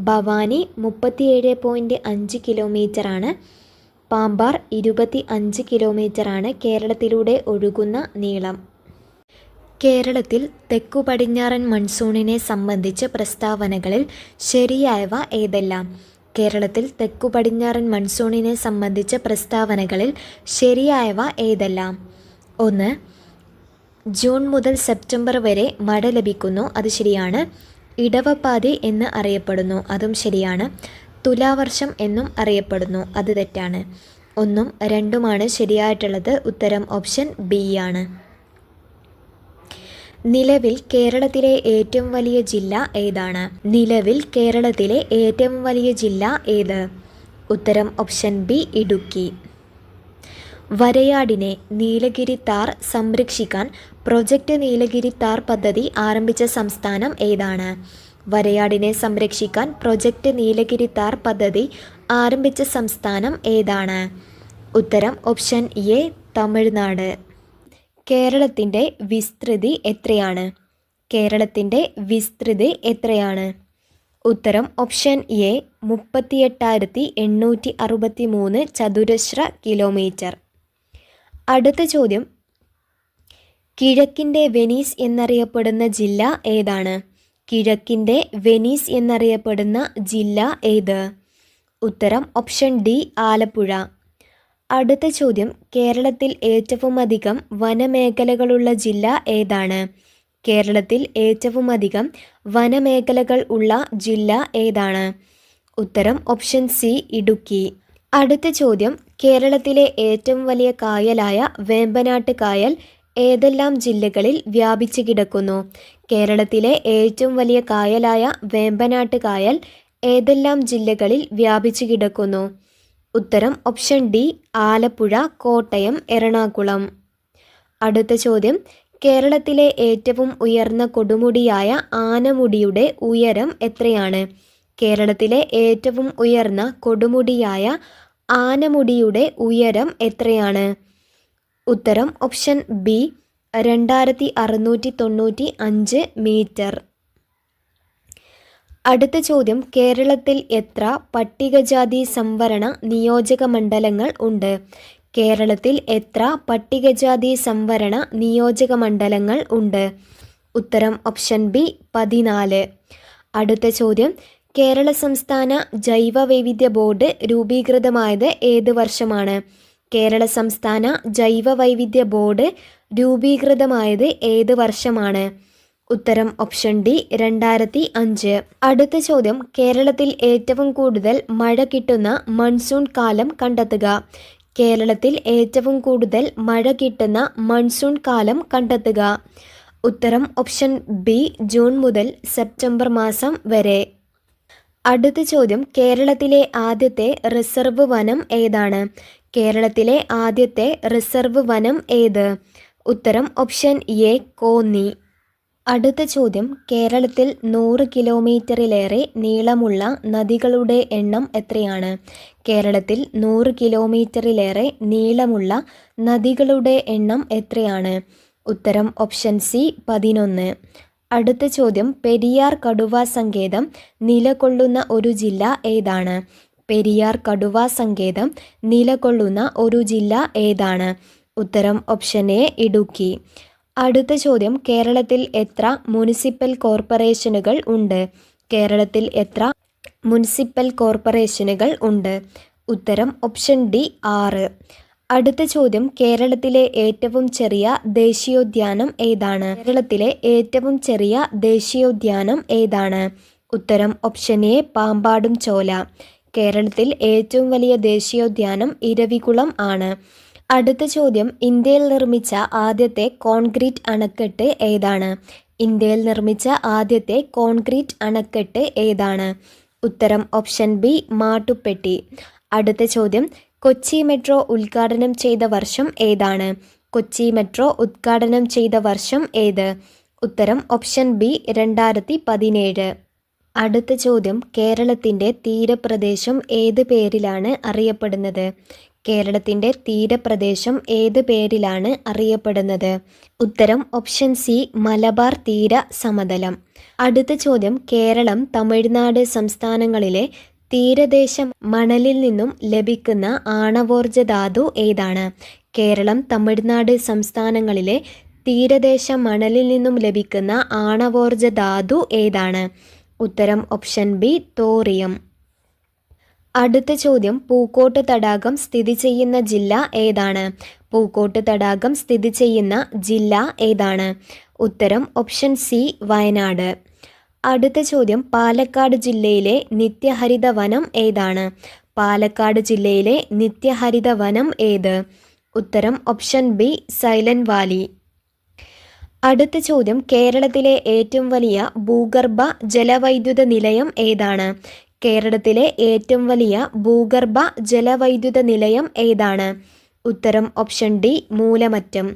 ഭവാനി 37.5 കിലോമീറ്ററാണ്. പാമ്പാർ 25 കിലോമീറ്ററാണ് കേരളത്തിലൂടെ ഒഴുകുന്ന നീളം. കേരളത്തിൽ തെക്കു പടിഞ്ഞാറൻ മൺസൂണിനെ സംബന്ധിച്ച പ്രസ്താവനകളിൽ ശരിയായവ ഏതെല്ലാം? കേരളത്തിൽ തെക്കു പടിഞ്ഞാറൻ മൺസൂണിനെ സംബന്ധിച്ച പ്രസ്താവനകളിൽ ശരിയായവ ഏതെല്ലാം? 1. ജൂൺ മുതൽ സെപ്റ്റംബർ വരെ മഴ ലഭിക്കുന്നു, അത് ശരിയാണ്. ഇടവപ്പാതി എന്ന് അറിയപ്പെടുന്നു, അതും ശരിയാണ്. തുലാവർഷം എന്നും അറിയപ്പെടുന്നു, അത് തെറ്റാണ്. 1ഉം 2ഉമാണ് ശരിയായിട്ടുള്ളത്. ഉത്തരം ഓപ്ഷൻ ബി ആണ്. നിലവിൽ കേരളത്തിലെ ഏറ്റവും വലിയ ജില്ല ഏതാണ്? നിലവിൽ കേരളത്തിലെ ഏറ്റവും വലിയ ജില്ല ഏത്? ഉത്തരം ഓപ്ഷൻ ബി ഇടുക്കി. വരയാടിനെ നീലഗിരി താർ സംരക്ഷിക്കാൻ പ്രൊജക്റ്റ് നീലഗിരി താർ പദ്ധതി ആരംഭിച്ച സംസ്ഥാനം ഏതാണ്? വരയാടിനെ സംരക്ഷിക്കാൻ പ്രൊജക്റ്റ് നീലഗിരി താർ പദ്ധതി ആരംഭിച്ച സംസ്ഥാനം ഏതാണ്? ഉത്തരം ഓപ്ഷൻ എ തമിഴ്നാട്. കേരളത്തിൻ്റെ വിസ്തൃതി എത്രയാണ്? കേരളത്തിൻ്റെ വിസ്തൃതി എത്രയാണ്? ഉത്തരം ഓപ്ഷൻ എ 38,863 ചതുരശ്ര കിലോമീറ്റർ. അടുത്ത ചോദ്യം, കിഴക്കിൻ്റെ വെനീസ് എന്നറിയപ്പെടുന്ന ജില്ല ഏതാണ്? കിഴക്കിൻ്റെ വെനീസ് എന്നറിയപ്പെടുന്ന ജില്ല ഏത്? ഉത്തരം ഓപ്ഷൻ ഡി ആലപ്പുഴ. അടുത്ത ചോദ്യം, കേരളത്തിൽ ഏറ്റവും അധികം വനമേഖലകളുള്ള ജില്ല ഏതാണ്? കേരളത്തിൽ ഏറ്റവും അധികം വനമേഖലകൾ ഉള്ള ജില്ല ഏതാണ്? ഉത്തരം ഓപ്ഷൻ സി ഇടുക്കി. അടുത്ത ചോദ്യം, കേരളത്തിലെ ഏറ്റവും വലിയ കായലായ വേമ്പനാട്ട് കായൽ ഏതെല്ലാം ജില്ലകളിൽ വ്യാപിച്ചു കിടക്കുന്നു? കേരളത്തിലെ ഏറ്റവും വലിയ കായലായ വേമ്പനാട്ട് കായൽ ഏതെല്ലാം ജില്ലകളിൽ വ്യാപിച്ചു കിടക്കുന്നു? ഉത്തരം ഓപ്ഷൻ ഡി ആലപ്പുഴ, കോട്ടയം, എറണാകുളം. അടുത്ത ചോദ്യം, കേരളത്തിലെ ഏറ്റവും ഉയർന്ന കൊടുമുടിയായ ആനമുടിയുടെ ഉയരം എത്രയാണ്? കേരളത്തിലെ ഏറ്റവും ഉയർന്ന കൊടുമുടിയായ ആനമുടിയുടെ ഉയരം എത്രയാണ്? ഉത്തരം ഓപ്ഷൻ ബി 2695 മീറ്റർ. അടുത്ത ചോദ്യം, കേരളത്തിൽ എത്ര പട്ടികജാതി സംവരണ നിയോജക മണ്ഡലങ്ങൾ ഉണ്ട്? കേരളത്തിൽ എത്ര പട്ടികജാതി സംവരണ നിയോജക മണ്ഡലങ്ങൾ ഉണ്ട്? ഉത്തരം ഓപ്ഷൻ ബി 14. അടുത്ത ചോദ്യം, കേരള സംസ്ഥാന ജൈവ വൈവിധ്യ ബോർഡ് രൂപീകൃതമായത് ഏത് വർഷമാണ്? കേരള സംസ്ഥാന ജൈവ വൈവിധ്യ ബോർഡ് രൂപീകൃതമായത് ഏത് വർഷമാണ്? ഉത്തരം ഓപ്ഷൻ ഡി 2005. അടുത്ത ചോദ്യം, കേരളത്തിൽ ഏറ്റവും കൂടുതൽ മഴ കിട്ടുന്ന മൺസൂൺ കാലം കണ്ടെത്തുക. കേരളത്തിൽ ഏറ്റവും കൂടുതൽ മഴ കിട്ടുന്ന മൺസൂൺ കാലം കണ്ടെത്തുക. ഉത്തരം ഓപ്ഷൻ ബി ജൂൺ മുതൽ സെപ്റ്റംബർ മാസം വരെ. അടുത്ത ചോദ്യം, കേരളത്തിലെ ആദ്യത്തെ റിസർവ് വനം ഏതാണ്? കേരളത്തിലെ ആദ്യത്തെ റിസർവ് വനം ഏത്? ഉത്തരം ഓപ്ഷൻ എ കോന്നി. അടുത്ത ചോദ്യം, കേരളത്തിൽ 100 കിലോമീറ്ററിലേറെ നീളമുള്ള നദികളുടെ എണ്ണം എത്രയാണ്? കേരളത്തിൽ 100 കിലോമീറ്ററിലേറെ നീളമുള്ള നദികളുടെ എണ്ണം എത്രയാണ്? ഉത്തരം ഓപ്ഷൻ സി 11. അടുത്ത ചോദ്യം, പെരിയാർ കടുവാ സങ്കേതം നിലകൊള്ളുന്ന ഒരു ജില്ല ഏതാണ്? പെരിയാർ കടുവാ സങ്കേതം നിലകൊള്ളുന്ന ഒരു ജില്ല ഏതാണ്? ഉത്തരം ഓപ്ഷൻ എ ഇടുക്കി. അടുത്ത ചോദ്യം, കേരളത്തിൽ എത്ര മുനിസിപ്പൽ കോർപ്പറേഷനുകൾ ഉണ്ട്? കേരളത്തിൽ എത്ര മുനിസിപ്പൽ കോർപ്പറേഷനുകൾ ഉണ്ട്? ഉത്തരം ഓപ്ഷൻ ഡി 6. അടുത്ത ചോദ്യം കേരളത്തിലെ ഏറ്റവും ചെറിയ ദേശീയോദ്യാനം ഏതാണ്? കേരളത്തിലെ ഏറ്റവും ചെറിയ ദേശീയോദ്യാനം ഏതാണ്? ഉത്തരം ഓപ്ഷൻ എ പാമ്പാടും ചോല. കേരളത്തിൽ ഏറ്റവും വലിയ ദേശീയോദ്യാനം ഇരവികുളം ആണ്. അടുത്ത ചോദ്യം ഇന്ത്യയിൽ നിർമ്മിച്ച ആദ്യത്തെ കോൺക്രീറ്റ് അണക്കെട്ട് ഏതാണ്? ഇന്ത്യയിൽ നിർമ്മിച്ച ആദ്യത്തെ കോൺക്രീറ്റ് അണക്കെട്ട് ഏതാണ്? ഉത്തരം ഓപ്ഷൻ ബി മാട്ടുപ്പെട്ടി. അടുത്ത ചോദ്യം കൊച്ചി മെട്രോ ഉദ്ഘാടനം ചെയ്ത വർഷം ഏതാണ്? കൊച്ചി മെട്രോ ഉദ്ഘാടനം ചെയ്ത വർഷം ഏത്? ഉത്തരം ഓപ്ഷൻ ബി 2017. അടുത്ത ചോദ്യം കേരളത്തിൻ്റെ തീരപ്രദേശം ഏത് പേരിലാണ് അറിയപ്പെടുന്നത്? കേരളത്തിൻ്റെ തീരപ്രദേശം ഏത് പേരിലാണ് അറിയപ്പെടുന്നത്? ഉത്തരം ഓപ്ഷൻ സി മലബാർ തീര സമതലം. അടുത്ത ചോദ്യം കേരളം തമിഴ്നാട് സംസ്ഥാനങ്ങളിലെ തീരദേശ മണലിൽ നിന്നും ലഭിക്കുന്ന ആണവോർജ ധാതു ഏതാണ്? കേരളം തമിഴ്നാട് സംസ്ഥാനങ്ങളിലെ തീരദേശ മണലിൽ നിന്നും ലഭിക്കുന്ന ആണവോർജ ധാതു ഏതാണ്? ഉത്തരം ഓപ്ഷൻ ബി തോറിയം. അടുത്ത ചോദ്യം പൂക്കോട്ട് തടാകം സ്ഥിതി ചെയ്യുന്ന ജില്ല ഏതാണ്? പൂക്കോട്ട് തടാകം സ്ഥിതി ചെയ്യുന്ന ജില്ല ഏതാണ്? ഉത്തരം ഓപ്ഷൻ സി വയനാട്. അടുത്ത ചോദ്യം പാലക്കാട് ജില്ലയിലെ നിത്യഹരിത വനം ഏതാണ്? പാലക്കാട് ജില്ലയിലെ നിത്യഹരിത വനം ഏത്? ഉത്തരം ഓപ്ഷൻ ബി സൈലന്റ് വാലി. അടുത്ത ചോദ്യം കേരളത്തിലെ ഏറ്റവും വലിയ ഭൂഗർഭ ജലവൈദ്യുത നിലയം ഏതാണ്? കേരളത്തിലെ ഏറ്റവും വലിയ ഭൂഗർഭ ജലവൈദ്യുത നിലയം ഏതാണ്? ഉത്തരം ഓപ്ഷൻ ഡി മൂലമറ്റം.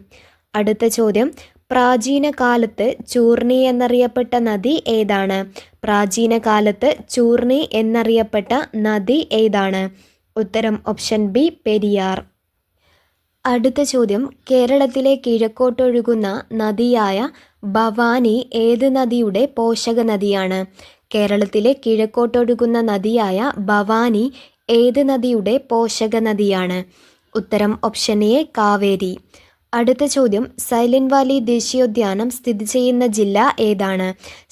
അടുത്ത ചോദ്യം പ്രാചീന കാലത്ത് ചൂർണി എന്നറിയപ്പെട്ട നദി ഏതാണ്? പ്രാചീന കാലത്ത് ചൂർണി എന്നറിയപ്പെട്ട നദി ഏതാണ്? ഉത്തരം ഓപ്ഷൻ ബി പെരിയാർ. അടുത്ത ചോദ്യം കേരളത്തിലെ കിഴക്കോട്ടൊഴുകുന്ന നദിയായ ഭവാനി ഏത് നദിയുടെ പോഷക നദിയാണ്? കേരളത്തിലെ കിഴക്കോട്ടൊഴുകുന്ന നദിയായ ഭവാനി ഏത് നദിയുടെ പോഷക നദിയാണ്? ഉത്തരം ഓപ്ഷൻ എ കാവേരി. അടുത്ത ചോദ്യം സൈലന്റ് വാലി ദേശീയോദ്യാനം സ്ഥിതി ചെയ്യുന്ന ജില്ല ഏതാണ്?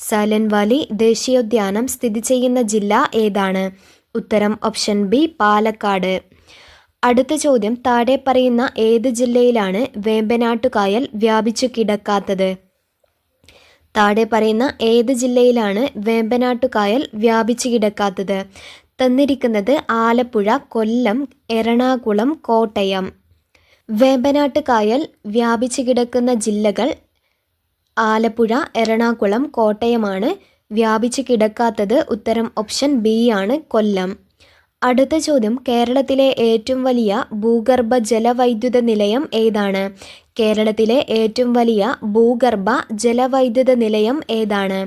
സൈലന്റ് വാലി ദേശീയോദ്യാനം സ്ഥിതി ചെയ്യുന്ന ജില്ല ഏതാണ്? ഉത്തരം ഓപ്ഷൻ ബി പാലക്കാട്. അടുത്ത ചോദ്യം താഴെ പറയുന്ന ഏത് ജില്ലയിലാണ് വേമ്പനാട്ടുകായൽ വ്യാപിച്ചു കിടക്കാത്തത്? താഴെ പറയുന്ന ഏത് ജില്ലയിലാണ് വേമ്പനാട്ടുകായൽ വ്യാപിച്ചു കിടക്കാത്തത്? തന്നിരിക്കുന്നത് ആലപ്പുഴ, കൊല്ലം, എറണാകുളം, കോട്ടയം. വേമ്പനാട്ടുകായൽ വ്യാപിച്ചു കിടക്കുന്ന ജില്ലകൾ ആലപ്പുഴ, എറണാകുളം, കോട്ടയമാണ്. വ്യാപിച്ചു കിടക്കാത്തത് ഉത്തരം ഓപ്ഷൻ ബി ആണ് കൊല്ലം. അടുത്ത ചോദ്യം കേരളത്തിലെ ഏറ്റവും വലിയ ഭൂഗർഭ ജലവൈദ്യുത നിലയം ഏതാണ്? കേരളത്തിലെ ഏറ്റവും വലിയ ഭൂഗർഭ ജലവൈദ്യുത നിലയം ഏതാണ്?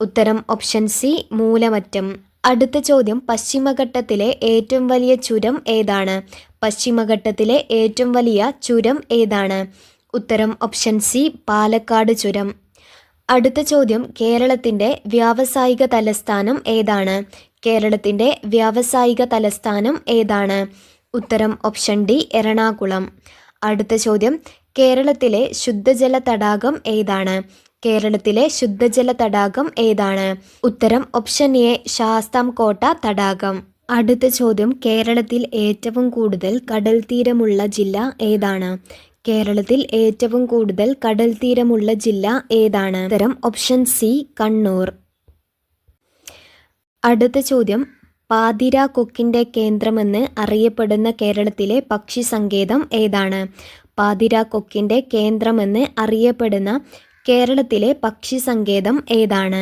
ഉത്തരം ഓപ്ഷൻ സി മൂലമറ്റം. അടുത്ത ചോദ്യം പശ്ചിമഘട്ടത്തിലെ ഏറ്റവും വലിയ ചുരം ഏതാണ്? പശ്ചിമഘട്ടത്തിലെ ഏറ്റവും വലിയ ചുരം ഏതാണ്? ഉത്തരം ഓപ്ഷൻ സി പാലക്കാട് ചുരം. അടുത്ത ചോദ്യം കേരളത്തിൻ്റെ വ്യാവസായിക തലസ്ഥാനം ഏതാണ്? കേരളത്തിൻ്റെ വ്യാവസായിക തലസ്ഥാനം ഏതാണ്? ഉത്തരം ഓപ്ഷൻ ഡി എറണാകുളം. അടുത്ത ചോദ്യം കേരളത്തിലെ ശുദ്ധജല തടാകം ഏതാണ്? കേരളത്തിലെ ശുദ്ധജല തടാകം ഏതാണ്? ഉത്തരം ഓപ്ഷൻ എ ശാസ്താംകോട്ട തടാകം. അടുത്ത ചോദ്യം കേരളത്തിൽ ഏറ്റവും കൂടുതൽ കടൽ തീരമുള്ള ജില്ല ഏതാണ്? കേരളത്തിൽ ഏറ്റവും കൂടുതൽ കടൽ തീരമുള്ള ജില്ല ഏതാണ്? ഉത്തരം ഓപ്ഷൻ സി കണ്ണൂർ. അടുത്ത ചോദ്യം പാതിരാക്കൊക്കിൻ്റെ കേന്ദ്രമെന്ന് അറിയപ്പെടുന്ന കേരളത്തിലെ പക്ഷി സങ്കേതം ഏതാണ്? പാതിരാക്കൊക്കിൻ്റെ കേന്ദ്രമെന്ന് അറിയപ്പെടുന്ന കേരളത്തിലെ പക്ഷി സങ്കേതം ഏതാണ്?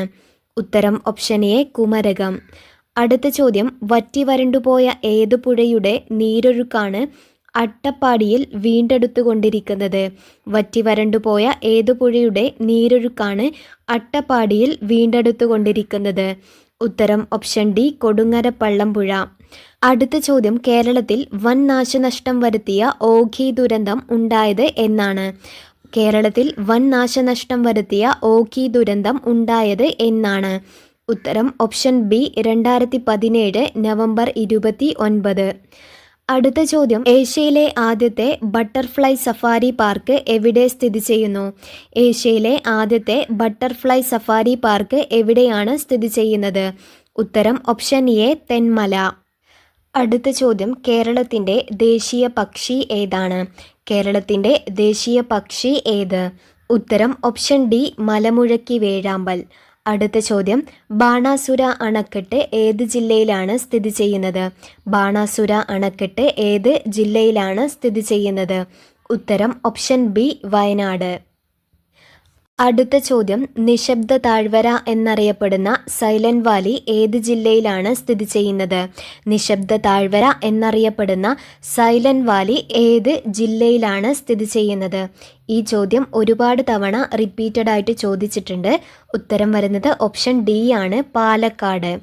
ഉത്തരം ഓപ്ഷൻ എ കുമരകം. അടുത്ത ചോദ്യം വറ്റി വരണ്ടുപോയ ഏത് പുഴയുടെ നീരൊഴുക്കാണ് അട്ടപ്പാടിയിൽ വീണ്ടെടുത്തുകൊണ്ടിരിക്കുന്നത്? വറ്റി വരണ്ടുപോയ ഏത് പുഴയുടെ നീരൊഴുക്കാണ് അട്ടപ്പാടിയിൽ വീണ്ടെടുത്തുകൊണ്ടിരിക്കുന്നത്? ഉത്തരം ഓപ്ഷൻ ഡി കൊടുങ്ങര പുഴ. അടുത്ത ചോദ്യം കേരളത്തിൽ വൻ നാശനഷ്ടം വരുത്തിയ ഓഖി ദുരന്തം ഉണ്ടായത് എന്നാണ്? കേരളത്തിൽ വൻ നാശനഷ്ടം വരുത്തിയ ഓഖി ദുരന്തം ഉണ്ടായത് എന്നാണ്? ഉത്തരം ഓപ്ഷൻ ബി 2017 നവംബർ 29. അടുത്ത ചോദ്യം ഏഷ്യയിലെ ആദ്യത്തെ ബട്ടർഫ്ലൈ സഫാരി പാർക്ക് എവിടെ സ്ഥിതി ചെയ്യുന്നു? ഏഷ്യയിലെ ആദ്യത്തെ ബട്ടർഫ്ലൈ സഫാരി പാർക്ക് എവിടെയാണ് സ്ഥിതി ചെയ്യുന്നത്? ഉത്തരം ഓപ്ഷൻ എ തെന്മല. അടുത്ത ചോദ്യം കേരളത്തിൻ്റെ ദേശീയ പക്ഷി ഏതാണ്? കേരളത്തിൻ്റെ ദേശീയ പക്ഷി ഏത്? ഉത്തരം ഓപ്ഷൻ ഡി മലമുഴക്കി വേഴാമ്പൽ. അടുത്ത ചോദ്യം ബാണാസുര അണക്കെട്ട് ഏത് ജില്ലയിലാണ് സ്ഥിതി ചെയ്യുന്നത്? ബാണാസുര അണക്കെട്ട് ഏത് ജില്ലയിലാണ് സ്ഥിതി ചെയ്യുന്നത്? ഉത്തരം ഓപ്ഷൻ ബി വയനാട്. അടുത്ത ചോദ്യം നിശബ്ദ താഴ്വര എന്നറിയപ്പെടുന്ന സൈലന്റ് വാലി ഏത് ജില്ലയിലാണ് സ്ഥിതി ചെയ്യുന്നത്? നിശബ്ദ താഴ്വര എന്നറിയപ്പെടുന്ന സൈലന്റ് വാലി ഏത് ജില്ലയിലാണ് സ്ഥിതി ചെയ്യുന്നത്? ഈ ചോദ്യം ഒരുപാട് തവണ റിപ്പീറ്റഡ് ആയിട്ട് ചോദിച്ചിട്ടുണ്ട്. ഉത്തരം വരുന്നത് ഓപ്ഷൻ ഡി ആണ്, പാലക്കാട്.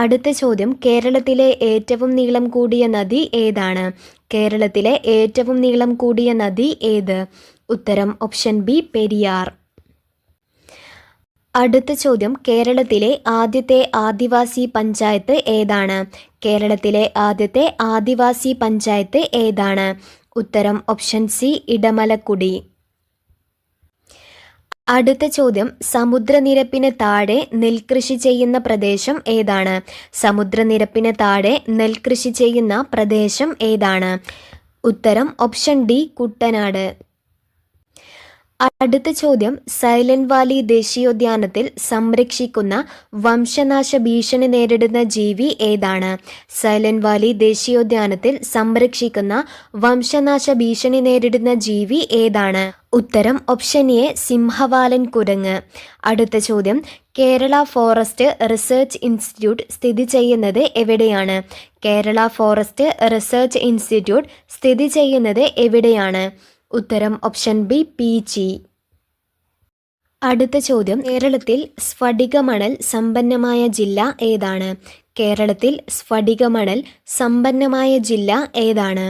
അടുത്ത ചോദ്യം കേരളത്തിലെ ഏറ്റവും നീളം കൂടിയ നദി ഏതാണ്? കേരളത്തിലെ ഏറ്റവും നീളം കൂടിയ നദി ഏത്? ഉത്തരം ഓപ്ഷൻ ബി പെരിയാർ. അടുത്ത ചോദ്യം കേരളത്തിലെ ആദ്യത്തെ ആദിവാസി പഞ്ചായത്ത് ഏതാണ്? കേരളത്തിലെ ആദ്യത്തെ ആദിവാസി പഞ്ചായത്ത് ഏതാണ്? ഉത്തരം ഓപ്ഷൻ സി ഇടമലക്കുടി. അടുത്ത ചോദ്യം സമുദ്രനിരപ്പിന് താഴെ നെൽകൃഷി ചെയ്യുന്ന പ്രദേശം ഏതാണ്? സമുദ്രനിരപ്പിന് താഴെ നെൽകൃഷി ചെയ്യുന്ന പ്രദേശം ഏതാണ്? ഉത്തരം ഓപ്ഷൻ ഡി കുട്ടനാട്. അടുത്ത ചോദ്യം സൈലന്റ് വാലി ദേശീയോദ്യാനത്തിൽ സംരക്ഷിക്കുന്ന വംശനാശ ഭീഷണി നേരിടുന്ന ജീവി ഏതാണ്? സൈലന്റ് വാലി ദേശീയോദ്യാനത്തിൽ സംരക്ഷിക്കുന്ന വംശനാശ ഭീഷണി നേരിടുന്ന ജീവി ഏതാണ്? ഉത്തരം ഓപ്ഷൻ എ സിംഹവാലൻ കുരങ്ങ്. അടുത്ത ചോദ്യം കേരള ഫോറസ്റ്റ് റിസർച്ച് ഇൻസ്റ്റിറ്റ്യൂട്ട് സ്ഥിതി ചെയ്യുന്നത് എവിടെയാണ്? കേരള ഫോറസ്റ്റ് റിസർച്ച് ഇൻസ്റ്റിറ്റ്യൂട്ട് സ്ഥിതി ചെയ്യുന്നത് എവിടെയാണ്? ഉത്തരം ഓപ്ഷൻ ബി പീച്ചി. അടുത്ത ചോദ്യം കേരളത്തിൽ സ്ഫടികമണൽ സമ്പന്നമായ ജില്ല ഏതാണ്? കേരളത്തിൽ സ്ഫടികമണൽ സമ്പന്നമായ ജില്ല ഏതാണ്?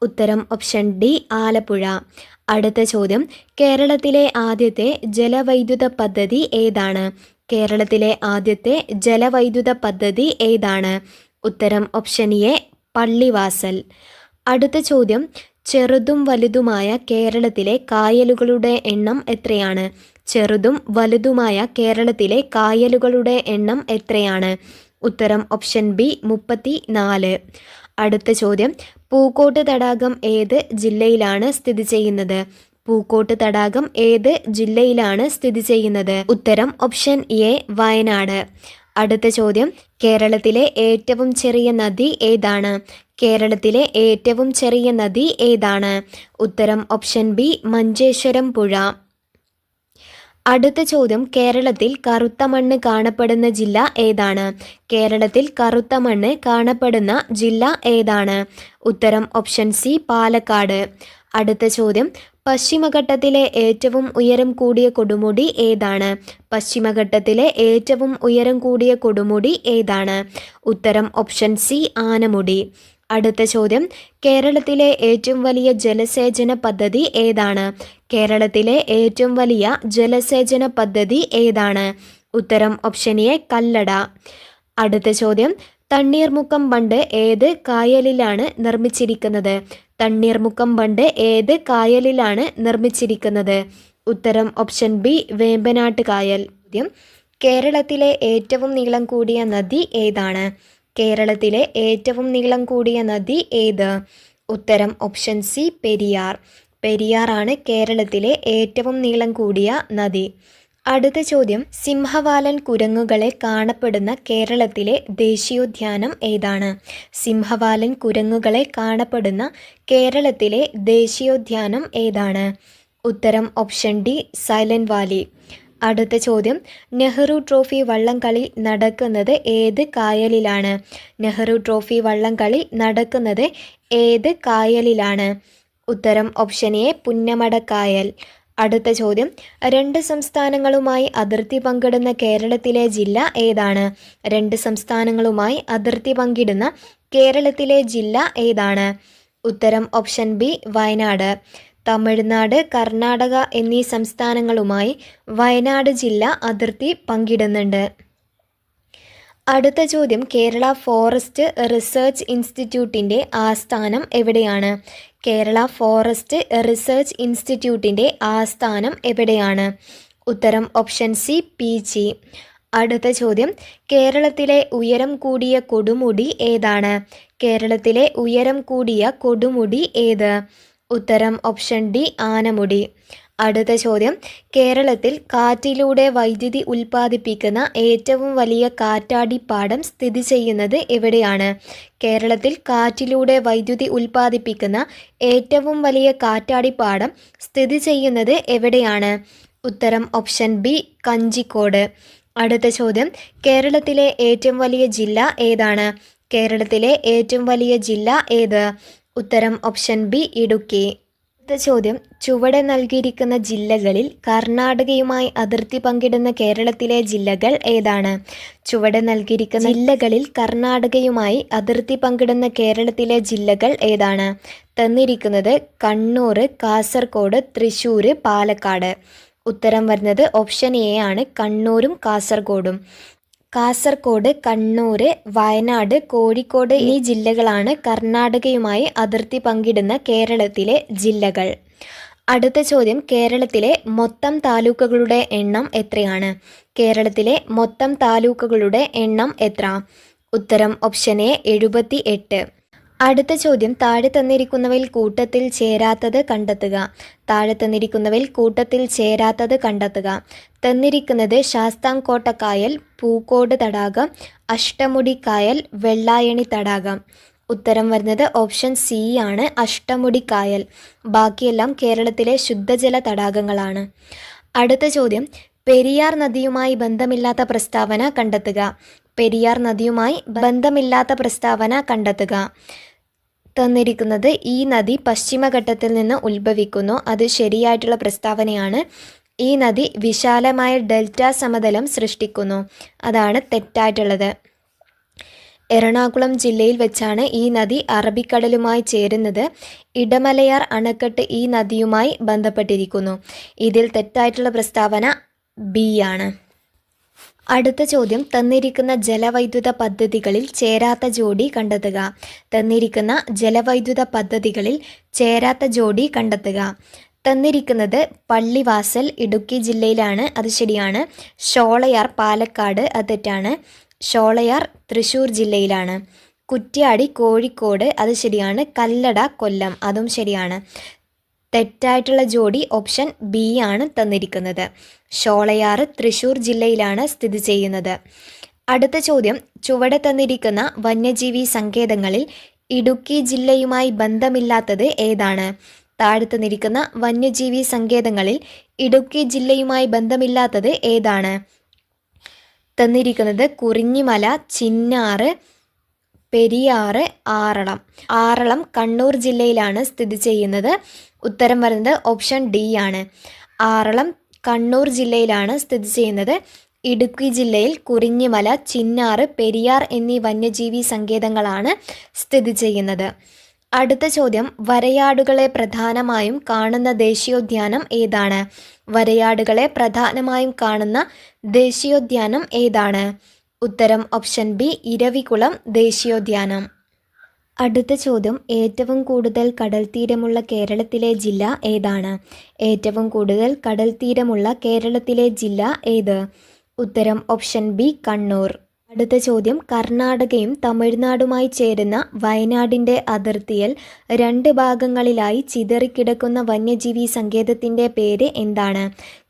ഉത്തരം ഓപ്ഷൻ ഡി ആലപ്പുഴ. അടുത്ത ചോദ്യം കേരളത്തിലെ ആദ്യത്തെ ജലവൈദ്യുത പദ്ധതി ഏതാണ്? കേരളത്തിലെ ആദ്യത്തെ ജലവൈദ്യുത പദ്ധതി ഏതാണ്? ഉത്തരം ഓപ്ഷൻ എ പള്ളിവാസൽ. അടുത്ത ചോദ്യം ചെറുതും വലുതുമായ കേരളത്തിലെ കായലുകളുടെ എണ്ണം എത്രയാണ്? ചെറുതും വലുതുമായ കേരളത്തിലെ കായലുകളുടെ എണ്ണം എത്രയാണ്? ഉത്തരം ഓപ്ഷൻ ബി 34. അടുത്ത ചോദ്യം പൂക്കോട്ട് തടാകം ഏത് ജില്ലയിലാണ് സ്ഥിതി ചെയ്യുന്നത്? പൂക്കോട്ട് തടാകം ഏത് ജില്ലയിലാണ് സ്ഥിതി ചെയ്യുന്നത്? ഉത്തരം ഓപ്ഷൻ എ വയനാട്. അടുത്ത ചോദ്യം കേരളത്തിലെ ഏറ്റവും ചെറിയ നദി ഏതാണ്? കേരളത്തിലെ ഏറ്റവും ചെറിയ നദി ഏതാണ്? ഉത്തരം ഓപ്ഷൻ ബി മഞ്ചേശ്വരം പുഴ. അടുത്ത ചോദ്യം കേരളത്തിൽ കറുത്ത മണ്ണ് കാണപ്പെടുന്ന ജില്ല ഏതാണ്? കേരളത്തിൽ കറുത്ത മണ്ണ് കാണപ്പെടുന്ന ജില്ല ഏതാണ്? ഉത്തരം ഓപ്ഷൻ സി പാലക്കാട്. അടുത്ത ചോദ്യം പശ്ചിമഘട്ടത്തിലെ ഏറ്റവും ഉയരം കൂടിയ കൊടുമുടി ഏതാണ്? പശ്ചിമഘട്ടത്തിലെ ഏറ്റവും ഉയരം കൂടിയ കൊടുമുടി ഏതാണ്? ഉത്തരം ഓപ്ഷൻ സി ആനമുടി. അടുത്ത ചോദ്യം കേരളത്തിലെ ഏറ്റവും വലിയ ജലസേചന പദ്ധതി ഏതാണ്? കേരളത്തിലെ ഏറ്റവും വലിയ ജലസേചന പദ്ധതി ഏതാണ്? ഉത്തരം ഓപ്ഷൻ എ കല്ലട. അടുത്ത ചോദ്യം തണ്ണീർമുക്കം ബണ്ട് ഏത് കായലിലാണ് നിർമ്മിച്ചിരിക്കുന്നത്? തണ്ണീർമുക്കം ബണ്ട് ഏത് കായലിലാണ് നിർമ്മിച്ചിരിക്കുന്നത്? ഉത്തരം ഓപ്ഷൻ ബി വേമ്പനാട്ട് കായൽ. കേരളത്തിലെ ഏറ്റവും നീളം കൂടിയ നദി ഏതാണ്? കേരളത്തിലെ ഏറ്റവും നീളം കൂടിയ നദി ഏത്? ഉത്തരം ഓപ്ഷൻ സി പെരിയാർ. പെരിയാറാണ് കേരളത്തിലെ ഏറ്റവും നീളം കൂടിയ നദി. അടുത്ത ചോദ്യം സിംഹവാലൻ കുരങ്ങുകളെ കാണപ്പെടുന്ന കേരളത്തിലെ ദേശീയോദ്യാനം ഏതാണ്? സിംഹവാലൻ കുരങ്ങുകളെ കാണപ്പെടുന്ന കേരളത്തിലെ ദേശീയോദ്യാനം ഏതാണ്? ഉത്തരം ഓപ്ഷൻ ഡി സൈലന്റ് വാലി. അടുത്ത ചോദ്യം നെഹ്റു ട്രോഫി വള്ളംകളി നടക്കുന്നത് ഏത് കായലിലാണ്? നെഹ്റു ട്രോഫി വള്ളംകളി നടക്കുന്നത് ഏത് കായലിലാണ്? ഉത്തരം ഓപ്ഷൻ എ പുന്നമടക്കായൽ. അടുത്ത ചോദ്യം 2 സംസ്ഥാനങ്ങളുമായി അതിർത്തി പങ്കിടുന്ന കേരളത്തിലെ ജില്ല ഏതാണ്? 2 സംസ്ഥാനങ്ങളുമായി അതിർത്തി പങ്കിടുന്ന കേരളത്തിലെ ജില്ല ഏതാണ്? ഉത്തരം ഓപ്ഷൻ ബി വയനാട്. തമിഴ്നാട്, കർണാടക എന്നീ സംസ്ഥാനങ്ങളുമായി വയനാട് ജില്ല അതിർത്തി പങ്കിടുന്നുണ്ട്. അടുത്ത ചോദ്യം കേരള ഫോറസ്റ്റ് റിസർച്ച് ഇൻസ്റ്റിറ്റ്യൂട്ടിൻ്റെ ആസ്ഥാനം എവിടെയാണ്? കേരള ഫോറസ്റ്റ് റിസർച്ച് ഇൻസ്റ്റിറ്റ്യൂട്ടിൻ്റെ ആസ്ഥാനം എവിടെയാണ്? ഉത്തരം ഓപ്ഷൻ സി പീച്ചി. അടുത്ത ചോദ്യം, കേരളത്തിലെ ഉയരം കൂടിയ കൊടുമുടി ഏതാണ്? കേരളത്തിലെ ഉയരം കൂടിയ കൊടുമുടി ഏത്? ഉത്തരം ഓപ്ഷൻ ഡി ആനമുടി. അടുത്ത ചോദ്യം, കേരളത്തിൽ കാറ്റിലൂടെ വൈദ്യുതി ഉൽപ്പാദിപ്പിക്കുന്ന ഏറ്റവും വലിയ കാറ്റാടിപ്പാടം സ്ഥിതി ചെയ്യുന്നത് എവിടെയാണ്? കേരളത്തിൽ കാറ്റിലൂടെ വൈദ്യുതി ഉൽപ്പാദിപ്പിക്കുന്ന ഏറ്റവും വലിയ കാറ്റാടിപ്പാടം സ്ഥിതി ചെയ്യുന്നത് എവിടെയാണ്? ഉത്തരം ഓപ്ഷൻ ബി കഞ്ചിക്കോട്. അടുത്ത ചോദ്യം, കേരളത്തിലെ ഏറ്റവും വലിയ ജില്ല ഏതാണ്? കേരളത്തിലെ ഏറ്റവും വലിയ ജില്ല ഏത്? ഉത്തരം ഓപ്ഷൻ ബി ഇടുക്കി. അടുത്ത ചോദ്യം, ചുവടെ നൽകിയിരിക്കുന്ന ജില്ലകളിൽ കർണാടകയുമായി അതിർത്തി പങ്കിടുന്ന കേരളത്തിലെ ജില്ലകൾ ഏതാണ്? ചുവടെ നൽകിയിരിക്കുന്ന ജില്ലകളിൽ കർണാടകയുമായി അതിർത്തി പങ്കിടുന്ന കേരളത്തിലെ ജില്ലകൾ ഏതാണ്? തന്നിരിക്കുന്നത് കണ്ണൂർ, കാസർഗോഡ്, തൃശ്ശൂർ, പാലക്കാട്. ഉത്തരം വരുന്നത് ഓപ്ഷൻ എ ആണ്, കണ്ണൂരും കാസർഗോഡും. കാസർഗോഡ്, കണ്ണൂർ, വയനാട്, കോഴിക്കോട് എന്നീ ജില്ലകളാണ് കർണാടകയുമായി അതിർത്തി പങ്കിടുന്ന കേരളത്തിലെ ജില്ലകൾ. അടുത്ത ചോദ്യം, കേരളത്തിലെ മൊത്തം താലൂക്കുകളുടെ എണ്ണം എത്രയാണ്? കേരളത്തിലെ മൊത്തം താലൂക്കുകളുടെ എണ്ണം എത്ര? ഉത്തരം ഓപ്ഷൻ എ 78. അടുത്ത ചോദ്യം, താഴെ തന്നിരിക്കുന്നവയിൽ കൂട്ടത്തിൽ ചേരാത്തത് കണ്ടെത്തുക. താഴെ തന്നിരിക്കുന്നവയിൽ കൂട്ടത്തിൽ ചേരാത്തത് കണ്ടെത്തുക. തന്നിരിക്കുന്നത് ശാസ്താംകോട്ട കായൽ, പൂക്കോട് തടാകം, അഷ്ടമുടി കായൽ, വെള്ളായണി തടാകം. ഉത്തരം വരുന്നത് ഓപ്ഷൻ സി ആണ്, അഷ്ടമുടി കായൽ. ബാക്കിയെല്ലാം കേരളത്തിലെ ശുദ്ധജല തടാകങ്ങളാണ്. അടുത്ത ചോദ്യം, പെരിയാർ നദിയുമായി ബന്ധമില്ലാത്ത പ്രസ്താവന കണ്ടെത്തുക. പെരിയാർ നദിയുമായി ബന്ധമില്ലാത്ത പ്രസ്താവന കണ്ടെത്തുക. തന്നിരിക്കുന്നത് ഈ നദി പശ്ചിമഘട്ടത്തിൽ നിന്ന് ഉത്ഭവിക്കുന്നു. അത് ശരിയായിട്ടുള്ള പ്രസ്താവനയാണ്. ഈ നദി വിശാലമായ ഡെൽറ്റ സമതലം സൃഷ്ടിക്കുന്നു. അതാണ് തെറ്റായിട്ടുള്ളത്. എറണാകുളം ജില്ലയിൽ വെച്ചാണ് ഈ നദി അറബിക്കടലുമായി ചേരുന്നത്. ഇടമലയാർ അണക്കെട്ട് ഈ നദിയുമായി ബന്ധപ്പെട്ടിരിക്കുന്നു. ഇതിൽ തെറ്റായിട്ടുള്ള പ്രസ്താവന ബി ആണ്. അടുത്ത ചോദ്യം, തന്നിരിക്കുന്ന ജലവൈദ്യുത പദ്ധതികളിൽ ചേരാത്ത ജോഡി കണ്ടെത്തുക. തന്നിരിക്കുന്ന ജലവൈദ്യുത പദ്ധതികളിൽ ചേരാത്ത ജോഡി കണ്ടെത്തുക. തന്നിരിക്കുന്നത് പള്ളിവാസൽ ഇടുക്കി ജില്ലയിലാണ്, അത് ശരിയാണ്. ഷോളയാർ പാലക്കാട്, അത് തെറ്റാണ്. ഷോളയാർ തൃശ്ശൂർ ജില്ലയിലാണ്. കുറ്റ്യാടി കോഴിക്കോട്, അത് ശരിയാണ്. കല്ലട കൊല്ലം, അതും ശരിയാണ്. തെറ്റായിട്ടുള്ള ജോഡി ഓപ്ഷൻ ബി ആണ് തന്നിരിക്കുന്നത്. ഷോളയാർ തൃശ്ശൂർ ജില്ലയിലാണ് സ്ഥിതി ചെയ്യുന്നത്. അടുത്ത ചോദ്യം, ചുവടെ തന്നിരിക്കുന്ന വന്യജീവി സങ്കേതങ്ങളിൽ ഇടുക്കി ജില്ലയുമായി ബന്ധമില്ലാത്തത് ഏതാണ്? താഴെ തന്നിരിക്കുന്ന വന്യജീവി സങ്കേതങ്ങളിൽ ഇടുക്കി ജില്ലയുമായി ബന്ധമില്ലാത്തത് ഏതാണ്? തന്നിരിക്കുന്നത് കുറിഞ്ഞിമല, ചിന്നാറ്, പെരിയാറ്, ആറളം. ആറളം കണ്ണൂർ ജില്ലയിലാണ് സ്ഥിതി ചെയ്യുന്നത്. ഉത്തരം വരുന്നത് ഓപ്ഷൻ ഡി ആണ്. ആറളം കണ്ണൂർ ജില്ലയിലാണ് സ്ഥിതി ചെയ്യുന്നത്. ഇടുക്കി ജില്ലയിൽ കുറിഞ്ഞിമല, ചിന്നാറ്, പെരിയാർ എന്നീ വന്യജീവി സങ്കേതങ്ങളാണ് സ്ഥിതി ചെയ്യുന്നത്. അടുത്ത ചോദ്യം, വരയാടുകളെ പ്രധാനമായും കാണുന്ന ദേശീയോദ്യാനം ഏതാണ്? വരയാടുകളെ പ്രധാനമായും കാണുന്ന ദേശീയോദ്യാനം ഏതാണ്? ഉത്തരം ഓപ്ഷൻ ബി ഇരവികുളം ദേശീയോദ്യാനം. അടുത്ത ചോദ്യം, ഏറ്റവും കൂടുതൽ കടൽത്തീരമുള്ള കേരളത്തിലെ ജില്ല ഏതാണ്? ഏറ്റവും കൂടുതൽ കടൽത്തീരമുള്ള കേരളത്തിലെ ജില്ല ഏത്? ഉത്തരം ഓപ്ഷൻ ബി കണ്ണൂർ. അടുത്ത ചോദ്യം, കർണാടകയും തമിഴ്നാടുമായി ചേരുന്ന വയനാടിൻ്റെ അതിർത്തിയിൽ 2 ഭാഗങ്ങളിലായി ചിതറിക്കിടക്കുന്ന വന്യജീവി സങ്കേതത്തിൻ്റെ പേര് എന്താണ്?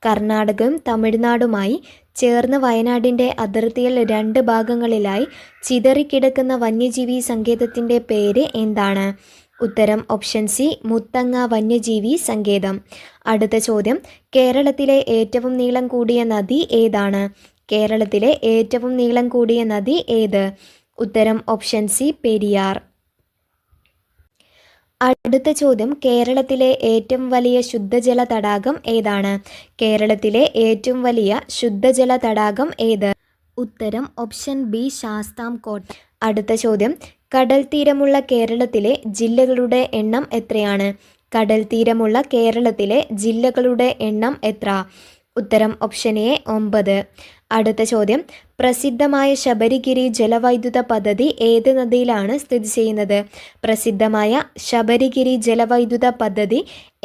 കർണാടകയും തമിഴ്നാടുമായി ചേർന്ന് വയനാടിൻ്റെ അതിർത്തിയിൽ 2 ഭാഗങ്ങളിലായി ചിതറിക്കിടക്കുന്ന വന്യജീവി സങ്കേതത്തിൻ്റെ പേര് എന്താണ്? ഉത്തരം ഓപ്ഷൻ സി മുത്തങ്ങ വന്യജീവി സങ്കേതം. അടുത്ത ചോദ്യം, കേരളത്തിലെ ഏറ്റവും നീളം കൂടിയ നദി ഏതാണ്? കേരളത്തിലെ ഏറ്റവും നീളം കൂടിയ നദി ഏത്? ഉത്തരം ഓപ്ഷൻ സി പെരിയാർ. അടുത്ത ചോദ്യം, കേരളത്തിലെ ഏറ്റവും വലിയ ശുദ്ധജല തടാകം ഏതാണ്? കേരളത്തിലെ ഏറ്റവും വലിയ ശുദ്ധജല തടാകം ഏത്? ഉത്തരം ഓപ്ഷൻ ബി ശാസ്താംകോട്ട. അടുത്ത ചോദ്യം, കടൽ തീരമുള്ള കേരളത്തിലെ ജില്ലകളുടെ എണ്ണം എത്രയാണ്? കടൽ തീരമുള്ള കേരളത്തിലെ ജില്ലകളുടെ എണ്ണം എത്ര? ഉത്തരം ഓപ്ഷൻ എ 9. അടുത്ത ചോദ്യം, പ്രസിദ്ധമായ ശബരിഗിരി ജലവൈദ്യുത പദ്ധതി ഏത് നദിയിലാണ് സ്ഥിതി ചെയ്യുന്നത്? പ്രസിദ്ധമായ ശബരിഗിരി ജലവൈദ്യുത പദ്ധതി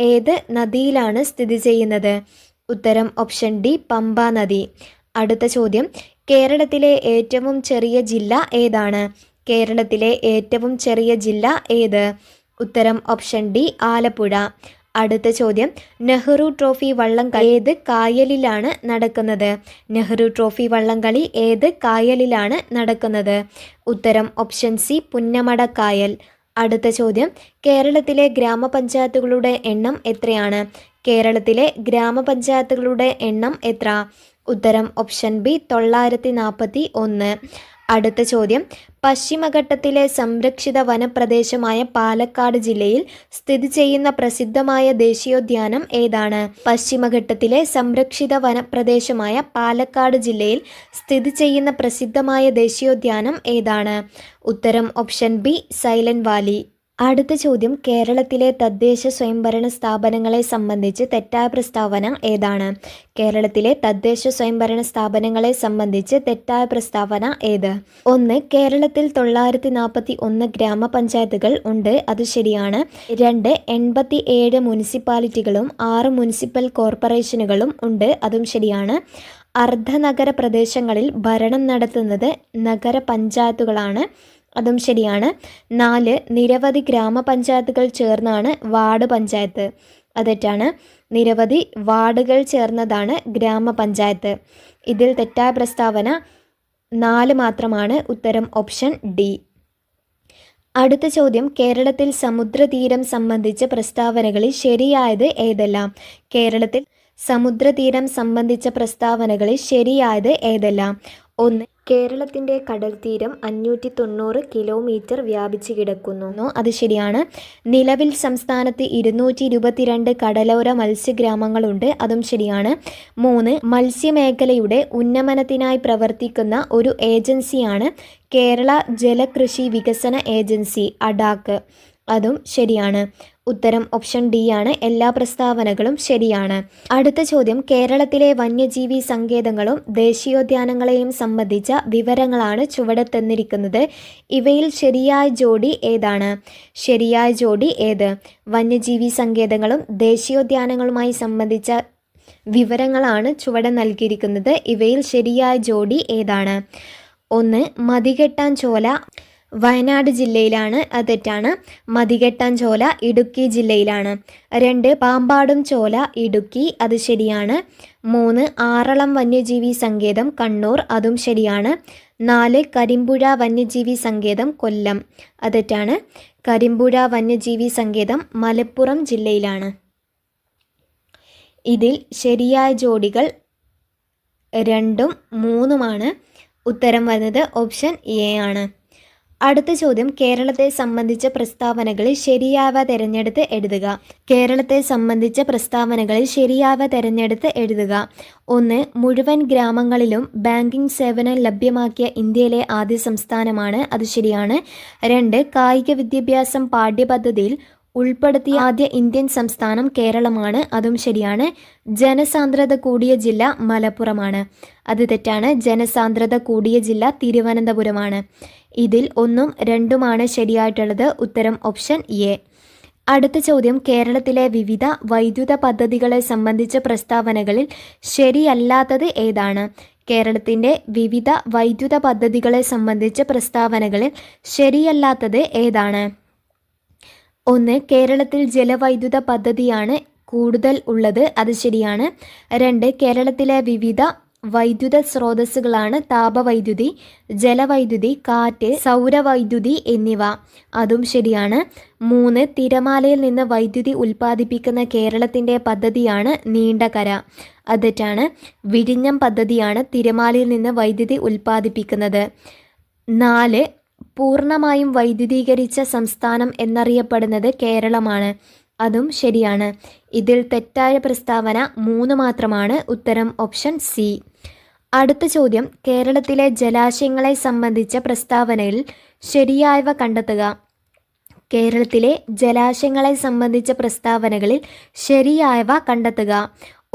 ഏത് നദിയിലാണ് സ്ഥിതി ചെയ്യുന്നത്? ഉത്തരം ഓപ്ഷൻ ഡി പമ്പ നദി. അടുത്ത ചോദ്യം, കേരളത്തിലെ ഏറ്റവും ചെറിയ ജില്ല ഏതാണ്? കേരളത്തിലെ ഏറ്റവും ചെറിയ ജില്ല ഏത്? ഉത്തരം ഓപ്ഷൻ ഡി ആലപ്പുഴ. അടുത്ത ചോദ്യം, നെഹ്റു ട്രോഫി വള്ളംകളി ഏത് കായലിലാണ് നടക്കുന്നത്? നെഹ്റു ട്രോഫി വള്ളംകളി ഏത് കായലിലാണ് നടക്കുന്നത്? ഉത്തരം ഓപ്ഷൻ സി പുന്നമട കായൽ. അടുത്ത ചോദ്യം, കേരളത്തിലെ ഗ്രാമപഞ്ചായത്തുകളുടെ എണ്ണം എത്രയാണ്? കേരളത്തിലെ ഗ്രാമപഞ്ചായത്തുകളുടെ എണ്ണം എത്ര? ഉത്തരം ഓപ്ഷൻ ബി 941. അടുത്ത ചോദ്യം, പശ്ചിമഘട്ടത്തിലെ സംരക്ഷിത വനപ്രദേശമായ പാലക്കാട് ജില്ലയിൽ സ്ഥിതി ചെയ്യുന്ന പ്രസിദ്ധമായ ദേശീയോദ്യാനം ഏതാണ്? പശ്ചിമഘട്ടത്തിലെ സംരക്ഷിത വനപ്രദേശമായ പാലക്കാട് ജില്ലയിൽ സ്ഥിതി ചെയ്യുന്ന പ്രസിദ്ധമായ ദേശീയോദ്യാനം ഏതാണ്? ഉത്തരം ഓപ്ഷൻ ബി സൈലന്റ് വാലി. അടുത്ത ചോദ്യം, കേരളത്തിലെ തദ്ദേശ സ്വയംഭരണ സ്ഥാപനങ്ങളെ സംബന്ധിച്ച് തെറ്റായ പ്രസ്താവന ഏതാണ്? കേരളത്തിലെ തദ്ദേശ സ്വയംഭരണ സ്ഥാപനങ്ങളെ സംബന്ധിച്ച് തെറ്റായ പ്രസ്താവന ഏത്? 1. കേരളത്തിൽ 941 ഗ്രാമപഞ്ചായത്തുകൾ ഉണ്ട്, അത് ശരിയാണ്. 2. 87 മുനിസിപ്പാലിറ്റികളും 6 മുനിസിപ്പൽ കോർപ്പറേഷനുകളും ഉണ്ട്, അതും ശരിയാണ്. അർദ്ധനഗര പ്രദേശങ്ങളിൽ ഭരണം നടത്തുന്നത് നഗരപഞ്ചായത്തുകളാണ്, അതും ശരിയാണ്. 4. നിരവധി ഗ്രാമപഞ്ചായത്തുകൾ ചേർന്നാണ് വാർഡ് പഞ്ചായത്ത്, അത് തെറ്റാണ്. നിരവധി വാർഡുകൾ ചേർന്നതാണ് ഗ്രാമപഞ്ചായത്ത്. ഇതിൽ തെറ്റായ പ്രസ്താവന 4 മാത്രമാണ്. ഉത്തരം ഓപ്ഷൻ ഡി. അടുത്ത ചോദ്യം, കേരളത്തിൽ സമുദ്രതീരം സംബന്ധിച്ച പ്രസ്താവനകളിൽ ശരിയായത് ഏതെല്ലാം? കേരളത്തിൽ സമുദ്രതീരം സംബന്ധിച്ച പ്രസ്താവനകളിൽ ശരിയായത് ഏതെല്ലാം? 1. കേരളത്തിൻ്റെ കടൽത്തീരം 590 കിലോമീറ്റർ വ്യാപിച്ചു കിടക്കുന്നു, അത് ശരിയാണ്. നിലവിൽ സംസ്ഥാനത്ത് 222 കടലോര മത്സ്യഗ്രാമങ്ങളുണ്ട്, അതും ശരിയാണ്. 3. മത്സ്യമേഖലയുടെ ഉന്നമനത്തിനായി പ്രവർത്തിക്കുന്ന ഒരു ഏജൻസിയാണ് കേരള ജലകൃഷി വികസന ഏജൻസി അഡാക്ക്, അതും ശരിയാണ്. ഉത്തരം ഓപ്ഷൻ ഡി ആണ്. എല്ലാ പ്രസ്താവനകളും ശരിയാണ്. അടുത്ത ചോദ്യം, കേരളത്തിലെ വന്യജീവി സങ്കേതങ്ങളും ദേശീയോദ്യാനങ്ങളെയും സംബന്ധിച്ച വിവരങ്ങളാണ് ചുവടെ തന്നിരിക്കുന്നത്. ഇവയിൽ ശരിയായ ജോഡി ഏതാണ്? ശരിയായ ജോഡി ഏത്? വന്യജീവി സങ്കേതങ്ങളും ദേശീയോദ്യാനങ്ങളുമായി സംബന്ധിച്ച വിവരങ്ങളാണ് ചുവടെ നൽകിയിരിക്കുന്നത്. ഇവയിൽ ശരിയായ ജോഡി ഏതാണ്? 1. മതികെട്ടാൻചോല വയനാട് ജില്ലയിലാണ്, അത് തെറ്റാണ്. മതികെട്ടാൻചോല ഇടുക്കി ജില്ലയിലാണ്. 2. പാമ്പാടും ചോല ഇടുക്കി, അത് ശരിയാണ്. 3. ആറളം വന്യജീവി സങ്കേതം കണ്ണൂർ, അതും ശരിയാണ്. 4. കരിമ്പുഴ വന്യജീവി സങ്കേതം കൊല്ലം, അത് തെറ്റാണ്. കരിമ്പുഴ വന്യജീവി സങ്കേതം മലപ്പുറം ജില്ലയിലാണ്. ഇതിൽ ശരിയായ ജോഡികൾ 2ഉം 3ഉമാണ്. ഉത്തരം വരുന്നത് ഓപ്ഷൻ എ ആണ്. അടുത്ത ചോദ്യം, കേരളത്തെ സംബന്ധിച്ച പ്രസ്താവനകളിൽ ശരിയായവ തിരഞ്ഞെടുത്ത് എഴുതുക. കേരളത്തെ സംബന്ധിച്ച പ്രസ്താവനകളിൽ ശരിയായവ തിരഞ്ഞെടുത്ത് എഴുതുക. 1. മുഴുവൻ ഗ്രാമങ്ങളിലും ബാങ്കിംഗ് സേവനം ലഭ്യമാക്കിയ ഇന്ത്യയിലെ ആദ്യ സംസ്ഥാനമാണ്, അത് ശരിയാണ്. 2. കായിക വിദ്യാഭ്യാസം പാഠ്യപദ്ധതിയിൽ ഉൾപ്പെടുത്തിയ ആദ്യ ഇന്ത്യൻ സംസ്ഥാനം കേരളമാണ്, അതും ശരിയാണ്. ജനസാന്ദ്രത കൂടിയ ജില്ല മലപ്പുറമാണ്, അത് തെറ്റാണ്. ജനസാന്ദ്രത കൂടിയ ജില്ല തിരുവനന്തപുരമാണ്. ഇതിൽ 1ഉം 2ഉമാണ് ശരിയായിട്ടുള്ളത്. ഉത്തരം ഓപ്ഷൻ എ. അടുത്ത ചോദ്യം, കേരളത്തിലെ വിവിധ വൈദ്യുത പദ്ധതികളെ സംബന്ധിച്ച പ്രസ്താവനകളിൽ ശരിയല്ലാത്തത് ഏതാണ്? കേരളത്തിൻ്റെ വിവിധ വൈദ്യുത പദ്ധതികളെ സംബന്ധിച്ച പ്രസ്താവനകളിൽ ശരിയല്ലാത്തത് ഏതാണ്? 1. കേരളത്തിൽ ജലവൈദ്യുത പദ്ധതിയാണ് കൂടുതൽ ഉള്ളത്, അത് ശരിയാണ്. 2. കേരളത്തിലെ വിവിധ വൈദ്യുത സ്രോതസ്സുകളാണ് താപവൈദ്യുതി, ജലവൈദ്യുതി, കാറ്റ്, സൗരവൈദ്യുതി എന്നിവ, അതും ശരിയാണ്. 3. തിരമാലയിൽ നിന്ന് വൈദ്യുതി ഉൽപ്പാദിപ്പിക്കുന്ന കേരളത്തിൻ്റെ പദ്ധതിയാണ് നീണ്ടകര, അത് തെറ്റാണ്. വിഴിഞ്ഞം പദ്ധതിയാണ് തിരമാലയിൽ നിന്ന് വൈദ്യുതി ഉൽപ്പാദിപ്പിക്കുന്നത്. 4. പൂർണ്ണമായും വൈദ്യുതീകരിച്ച സംസ്ഥാനം എന്നറിയപ്പെടുന്നത് കേരളമാണ്, അതും ശരിയാണ്. ഇതിൽ തെറ്റായ പ്രസ്താവന 3 മാത്രമാണ്. ഉത്തരം ഓപ്ഷൻ സി. അടുത്ത ചോദ്യം, കേരളത്തിലെ ജലാശയങ്ങളെ സംബന്ധിച്ച പ്രസ്താവനയിൽ ശരിയായവ കണ്ടെത്തുക. കേരളത്തിലെ ജലാശയങ്ങളെ സംബന്ധിച്ച പ്രസ്താവനകളിൽ ശരിയായവ കണ്ടെത്തുക.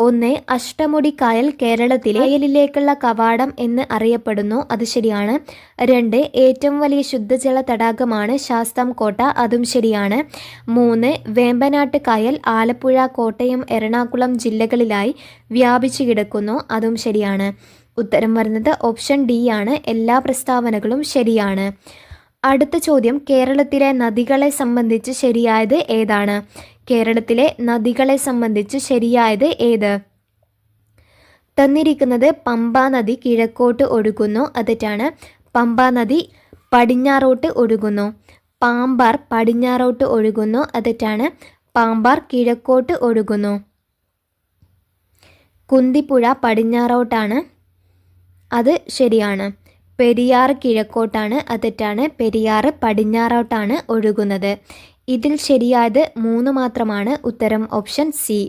1. അഷ്ടമുടി കായൽ കേരളത്തിലെ കായലിലേക്കുള്ള കവാടം എന്ന് അറിയപ്പെടുന്നു, അത് ശരിയാണ്. 2. ഏറ്റവും വലിയ ശുദ്ധജല തടാകമാണ് ശാസ്താംകോട്ട, അതും ശരിയാണ്. 3. വേമ്പനാട്ട് കായൽ ആലപ്പുഴ, കോട്ടയം, എറണാകുളം ജില്ലകളിലായി വ്യാപിച്ചു കിടക്കുന്നു, അതും ശരിയാണ്. ഉത്തരം വരുന്നത് ഓപ്ഷൻ ഡി ആണ്. എല്ലാ പ്രസ്താവനകളും ശരിയാണ്. അടുത്ത ചോദ്യം, കേരളത്തിലെ നദികളെ സംബന്ധിച്ച് ശരിയായത് ഏതാണ്? കേരളത്തിലെ നദികളെ സംബന്ധിച്ച് ശരിയായത് ഏത്? തന്നിരിക്കുന്നത് പമ്പാ നദി കിഴക്കോട്ട് ഒഴുകുന്നു, അത് തെറ്റാണ്. പമ്പാ നദി പടിഞ്ഞാറോട്ട് ഒഴുകുന്നു. പാമ്പാർ പടിഞ്ഞാറോട്ട് ഒഴുകുന്നു, അത് തെറ്റാണ്. പാമ്പാർ കിഴക്കോട്ട് ഒഴുകുന്നു. കുന്തിപ്പുഴ പടിഞ്ഞാറോട്ടാണ്, അത് ശരിയാണ്. പെരിയാർ കിഴക്കോട്ടാണ്, അത് തെറ്റാണ്. പെരിയാർ പടിഞ്ഞാറോട്ടാണ് ഒഴുകുന്നത്. ഇതിൽ ശരിയായത് 3 മാത്രമാണ്. ഉത്തരം ഓപ്ഷൻ സി.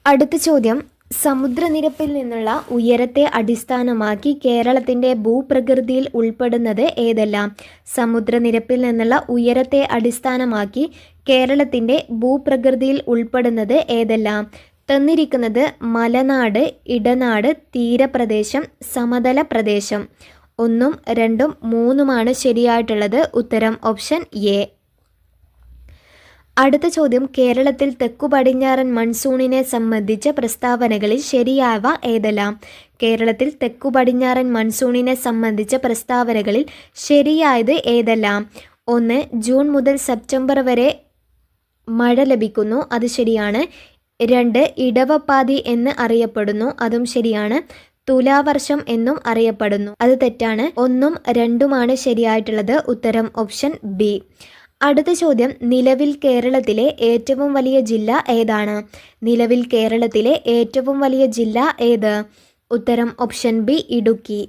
അടുത്ത ചോദ്യം, സമുദ്രനിരപ്പിൽ നിന്നുള്ള ഉയരത്തെ അടിസ്ഥാനമാക്കി കേരളത്തിൻ്റെ ഭൂപ്രകൃതിയിൽ ഉൾപ്പെടുന്നത് ഏതെല്ലാം? സമുദ്രനിരപ്പിൽ നിന്നുള്ള ഉയരത്തെ അടിസ്ഥാനമാക്കി കേരളത്തിൻ്റെ ഭൂപ്രകൃതിയിൽ ഉൾപ്പെടുന്നത് ഏതെല്ലാം? തന്നിരിക്കുന്നത് മലനാട്, ഇടനാട്, തീരപ്രദേശം, സമതല പ്രദേശം. 1, 2, 3 ശരിയായിട്ടുള്ളത്. ഉത്തരം ഓപ്ഷൻ എ. അടുത്ത ചോദ്യം, കേരളത്തിൽ തെക്കു പടിഞ്ഞാറൻ മൺസൂണിനെ സംബന്ധിച്ച പ്രസ്താവനകളിൽ ശരിയായവ ഏതെല്ലാം? കേരളത്തിൽ തെക്കു പടിഞ്ഞാറൻ മൺസൂണിനെ സംബന്ധിച്ച പ്രസ്താവനകളിൽ ശരിയായത് ഏതെല്ലാം? 1, ജൂൺ മുതൽ സെപ്റ്റംബർ വരെ മഴ ലഭിക്കുന്നു, അത് ശരിയാണ്. 2, ഇടവപ്പാതി എന്ന് അറിയപ്പെടുന്നു, അതും ശരിയാണ്. തുലാവർഷം എന്നും അറിയപ്പെടുന്നു, അത് തെറ്റാണ്. 1ഉം 2ഉമാണ് ശരിയായിട്ടുള്ളത്. ഉത്തരം ഓപ്ഷൻ ബി. അടുത്ത ചോദ്യം, നിലവിൽ കേരളത്തിലെ ഏറ്റവും വലിയ ജില്ല ഏതാണ്? നിലവിൽ കേരളത്തിലെ ഏറ്റവും വലിയ ജില്ല ഏത്? ഉത്തരം ഓപ്ഷൻ ബി, ഇടുക്കി.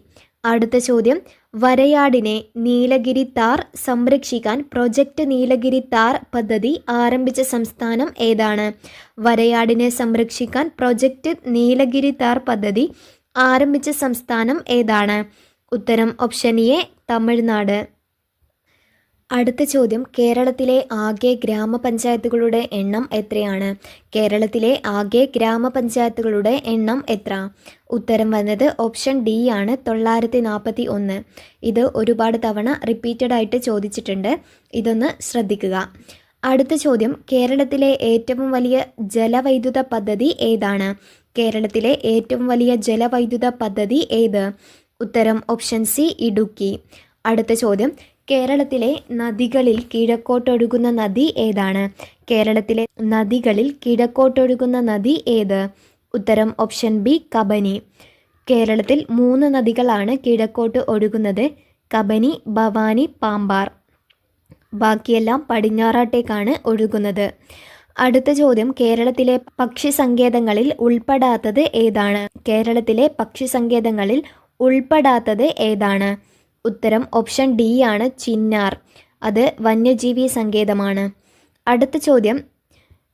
അടുത്ത ചോദ്യം, വരയാടിനെ നീലഗിരി താർ സംരക്ഷിക്കാൻ പ്രൊജക്റ്റ് നീലഗിരി താർ പദ്ധതി ആരംഭിച്ച സംസ്ഥാനം ഏതാണ്? വരയാടിനെ സംരക്ഷിക്കാൻ പ്രൊജക്റ്റ് നീലഗിരി താർ പദ്ധതി ആരംഭിച്ച സംസ്ഥാനം ഏതാണ്? ഉത്തരം ഓപ്ഷൻ എ, തമിഴ്നാട്. അടുത്ത ചോദ്യം, കേരളത്തിലെ ആകെ ഗ്രാമപഞ്ചായത്തുകളുടെ എണ്ണം എത്രയാണ്? കേരളത്തിലെ ആകെ ഗ്രാമപഞ്ചായത്തുകളുടെ എണ്ണം എത്ര? ഉത്തരം വന്നത് ഓപ്ഷൻ ഡി ആണ്, 941. ഇത് ഒരുപാട് തവണ റിപ്പീറ്റഡ് ആയിട്ട് ചോദിച്ചിട്ടുണ്ട്, ഇതൊന്ന് ശ്രദ്ധിക്കുക. അടുത്ത ചോദ്യം, കേരളത്തിലെ ഏറ്റവും വലിയ ജലവൈദ്യുത പദ്ധതി ഏതാണ്? കേരളത്തിലെ ഏറ്റവും വലിയ ജലവൈദ്യുത പദ്ധതി ഏത്? ഉത്തരം ഓപ്ഷൻ സി, ഇടുക്കി. അടുത്ത ചോദ്യം, കേരളത്തിലെ നദികളിൽ കിഴക്കോട്ടൊഴുകുന്ന നദി ഏതാണ്? കേരളത്തിലെ നദികളിൽ കിഴക്കോട്ടൊഴുകുന്ന നദി ഏത്? ഉത്തരം ഓപ്ഷൻ ബി, കബനി. കേരളത്തിൽ 3 നദികളാണ് കിഴക്കോട്ട് ഒഴുകുന്നത്: കബനി, ഭവാനി, പാമ്പാർ. ബാക്കിയെല്ലാം പടിഞ്ഞാറോട്ടേക്കാണ് ഒഴുകുന്നത്. അടുത്ത ചോദ്യം, കേരളത്തിലെ പക്ഷി സങ്കേതങ്ങളിൽ ഉൾപ്പെടാത്തത് ഏതാണ്? കേരളത്തിലെ പക്ഷി സങ്കേതങ്ങളിൽ ഉൾപ്പെടാത്തത് ഏതാണ്? ഉത്തരം ഓപ്ഷൻ ഡി ആണ്, ചിന്നാർ. അത് വന്യജീവി സങ്കേതമാണ്. അടുത്ത ചോദ്യം,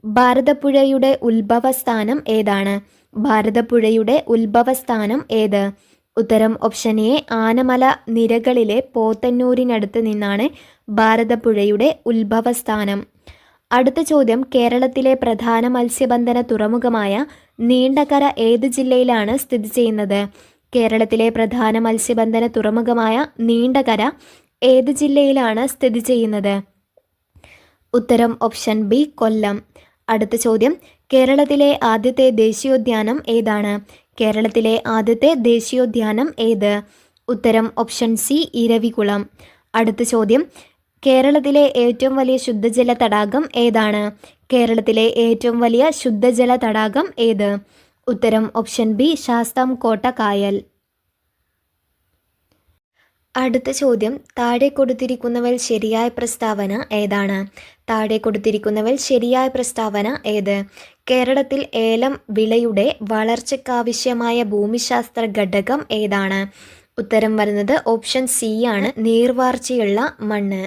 ഭാരതപ്പുഴയുടെ ഉത്ഭവസ്ഥാനം ഏതാണ്? ഭാരതപ്പുഴയുടെ ഉത്ഭവസ്ഥാനം ഏത്? ഉത്തരം ഓപ്ഷൻ എ, ആനമല നിരകളിലെ പോത്തന്നൂരിനടുത്ത് നിന്നാണ് ഭാരതപ്പുഴയുടെ ഉത്ഭവസ്ഥാനം. അടുത്ത ചോദ്യം, കേരളത്തിലെ പ്രധാന മത്സ്യബന്ധന തുറമുഖമായ നീണ്ടകര ഏത് ജില്ലയിലാണ് സ്ഥിതി ചെയ്യുന്നത്? കേരളത്തിലെ പ്രധാന മത്സ്യബന്ധന തുറമുഖമായ നീണ്ടകര ഏത് ജില്ലയിലാണ് സ്ഥിതി ചെയ്യുന്നത്? ഉത്തരം ഓപ്ഷൻ ബി, കൊല്ലം. അടുത്ത ചോദ്യം, കേരളത്തിലെ ആദ്യത്തെ ദേശീയോദ്യാനം ഏതാണ്? കേരളത്തിലെ ആദ്യത്തെ ദേശീയോദ്യാനം ഏത്? ഉത്തരം ഓപ്ഷൻ സി, ഇരവികുളം. അടുത്ത ചോദ്യം, കേരളത്തിലെ ഏറ്റവും വലിയ ശുദ്ധജല തടാകം ഏതാണ്? കേരളത്തിലെ ഏറ്റവും വലിയ ശുദ്ധജല തടാകം ഏത്? ഉത്തരം ഓപ്ഷൻ ബി, ശാസ്താംകോട്ട കായൽ. അടുത്ത ചോദ്യം, താഴെ കൊടുത്തിരിക്കുന്നവയിൽ ശരിയായ പ്രസ്താവന ഏതാണ്? താഴെ കൊടുത്തിരിക്കുന്നവയിൽ ശരിയായ പ്രസ്താവന ഏത്? കേരളത്തിൽ ഏലം വിളയുടെ വളർച്ചയ്ക്കാവശ്യമായ ഭൂമിശാസ്ത്ര ഘടകം ഏതാണ്? ഉത്തരം വരുന്നത് ഓപ്ഷൻ സി ആണ്, നീർവാർച്ചയുള്ള മണ്ണ്.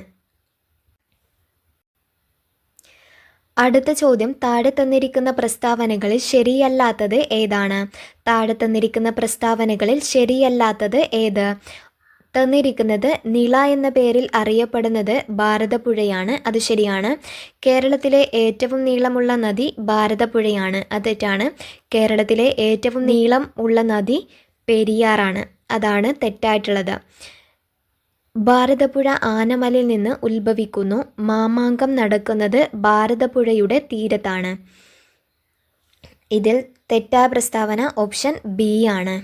അടുത്ത ചോദ്യം, താഴെ തന്നിരിക്കുന്ന പ്രസ്താവനകളിൽ ശരിയല്ലാത്തത് ഏതാണ്? താഴെ തന്നിരിക്കുന്ന പ്രസ്താവനകളിൽ ശരിയല്ലാത്തത് ഏത്? തന്നിരിക്കുന്നത് നിള എന്ന പേരിൽ അറിയപ്പെടുന്നത് ഭാരതപ്പുഴയാണ്, അത് ശരിയാണ്. കേരളത്തിലെ ഏറ്റവും നീളമുള്ള നദി ഭാരതപ്പുഴയാണ്, അത് തെറ്റാണ്. കേരളത്തിലെ ഏറ്റവും നീളം ഉള്ള നദി പെരിയാറാണ്, അതാണ് തെറ്റായിട്ടുള്ളത്. ഭാരതപ്പുഴ ആനമലയിൽ നിന്ന് ഉത്ഭവിക്കുന്നു. മാമാങ്കം നടക്കുന്നത് ഭാരതപ്പുഴയുടെ തീരത്താണ്. ഇതിൽ തെറ്റായ പ്രസ്താവന ഓപ്ഷൻ ബി ആണ്.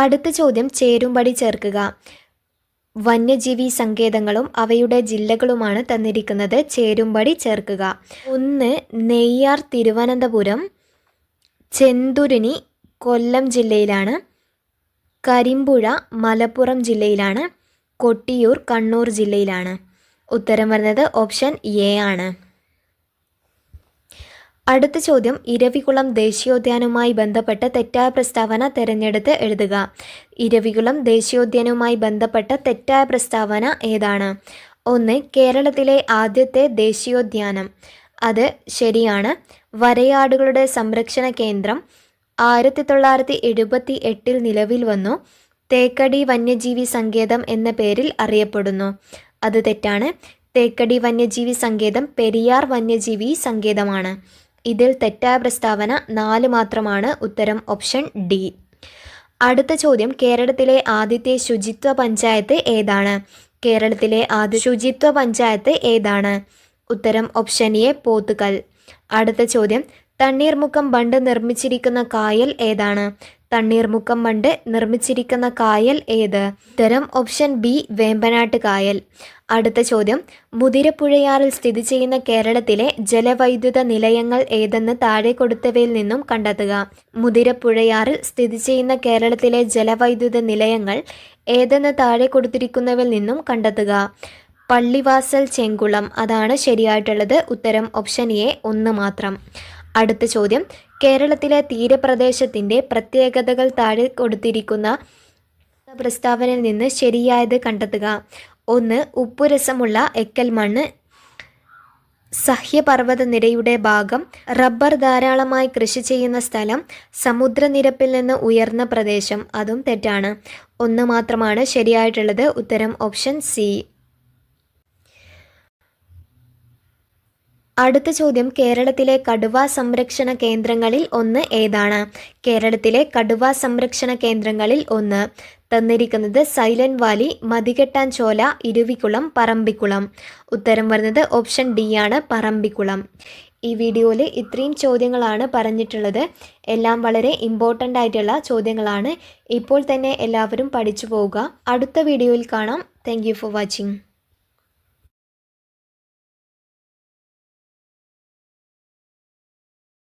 അടുത്ത ചോദ്യം ചേരുംപടി ചേർക്കുക. വന്യജീവി സങ്കേതങ്ങളും അവയുടെ ജില്ലകളുമാണ് തന്നിരിക്കുന്നത്. ചേരുംപടി ചേർക്കുക. 1 നെയ്യാർ തിരുവനന്തപുരം, ചെന്തുരുണി കൊല്ലം ജില്ലയിലാണ്, കരിമ്പുഴ മലപ്പുറം ജില്ലയിലാണ്, കൊട്ടിയൂർ കണ്ണൂർ ജില്ലയിലാണ്. ഉത്തരം വരുന്നത് ഓപ്ഷൻ എ ആണ്. അടുത്ത ചോദ്യം ഇരവികുളം ദേശീയോദ്യാനവുമായി ബന്ധപ്പെട്ട തെറ്റായ പ്രസ്താവന തിരഞ്ഞെടുത്ത് എഴുതുക. ഇരവികുളം ദേശീയോദ്യാനവുമായി ബന്ധപ്പെട്ട തെറ്റായ പ്രസ്താവന ഏതാണ്? 1 കേരളത്തിലെ ആദ്യത്തെ ദേശീയോദ്യാനം. അത് ശരിയാണ്. വരയാടുകളുടെ സംരക്ഷണ കേന്ദ്രം 1978 നിലവിൽ വന്നു. തേക്കടി വന്യജീവി സങ്കേതം എന്ന പേരിൽ അറിയപ്പെടുന്നു. അത് തെറ്റാണ്. തേക്കടി വന്യജീവി സങ്കേതം പെരിയാർ വന്യജീവി സങ്കേതമാണ്. ഇതിൽ തെറ്റായ പ്രസ്താവന 4 മാത്രമാണ്. ഉത്തരം ഓപ്ഷൻ ഡി. അടുത്ത ചോദ്യം കേരളത്തിലെ ആദ്യത്തെ ശുചിത്വ പഞ്ചായത്ത് ഏതാണ്? കേരളത്തിലെ ആദ്യ ശുചിത്വ പഞ്ചായത്ത് ഏതാണ്? ഉത്തരം ഓപ്ഷൻ എ പോത്തുകൽ. അടുത്ത ചോദ്യം തണ്ണീർമുക്കം ബണ്ട് നിർമ്മിച്ചിരിക്കുന്ന കായൽ ഏതാണ്? തണ്ണീർമുക്കം ബണ്ട് നിർമ്മിച്ചിരിക്കുന്ന കായൽ ഏത്? ഉത്തരം ഓപ്ഷൻ ബി വേമ്പനാട്ട് കായൽ. അടുത്ത ചോദ്യം മുതിരപ്പുഴയാറിൽ സ്ഥിതി ചെയ്യുന്ന കേരളത്തിലെ ജലവൈദ്യുത നിലയങ്ങൾ ഏതെന്ന് താഴെ കൊടുത്തവയിൽ നിന്നും കണ്ടെത്തുക. മുതിരപ്പുഴയാറിൽ സ്ഥിതി ചെയ്യുന്ന കേരളത്തിലെ ജലവൈദ്യുത നിലയങ്ങൾ ഏതെന്ന് താഴെ കൊടുത്തിരിക്കുന്നവയിൽ നിന്നും കണ്ടെത്തുക. പള്ളിവാസൽ ചെങ്കുളം അതാണ് ശരിയായിട്ടുള്ളത്. ഉത്തരം ഓപ്ഷൻ എ 1 മാത്രം. അടുത്ത ചോദ്യം കേരളത്തിലെ തീരപ്രദേശത്തിൻ്റെ പ്രത്യേകതകൾ താഴെ കൊടുത്തിരിക്കുന്ന പ്രസ്താവനയിൽ നിന്ന് ശരിയായത് കണ്ടെത്തുക. 1 ഉപ്പുരസമുള്ള എക്കൽ മണ്ണ്, സഹ്യപർവ്വത നിരയുടെ ഭാഗം, റബ്ബർ ധാരാളമായി കൃഷി ചെയ്യുന്ന സ്ഥലം, സമുദ്രനിരപ്പിൽ നിന്ന് ഉയർന്ന പ്രദേശം. അതും തെറ്റാണ്. 1 മാത്രമാണ് ശരിയായിട്ടുള്ളത്. ഉത്തരം ഓപ്ഷൻ സി. അടുത്ത ചോദ്യം കേരളത്തിലെ കടുവാ സംരക്ഷണ കേന്ദ്രങ്ങളിൽ 1 ഏതാണ്? കേരളത്തിലെ കടുവാ സംരക്ഷണ കേന്ദ്രങ്ങളിൽ 1 തന്നിരിക്കുന്നത് സൈലന്റ് വാലി, മതികെട്ടാൻ ചോല, ഇരവികുളം, പറമ്പിക്കുളം. ഉത്തരം വരുന്നത് ഓപ്ഷൻ ഡി ആണ്, പറമ്പിക്കുളം. ഈ വീഡിയോയിൽ ഇത്രയും ചോദ്യങ്ങളാണ് പറഞ്ഞിട്ടുള്ളത്. എല്ലാം വളരെ ഇമ്പോർട്ടൻ്റ് ആയിട്ടുള്ള ചോദ്യങ്ങളാണ്. ഇപ്പോൾ തന്നെ എല്ലാവരും പഠിച്ചു പോവുക. അടുത്ത വീഡിയോയിൽ കാണാം. Thank you for watching.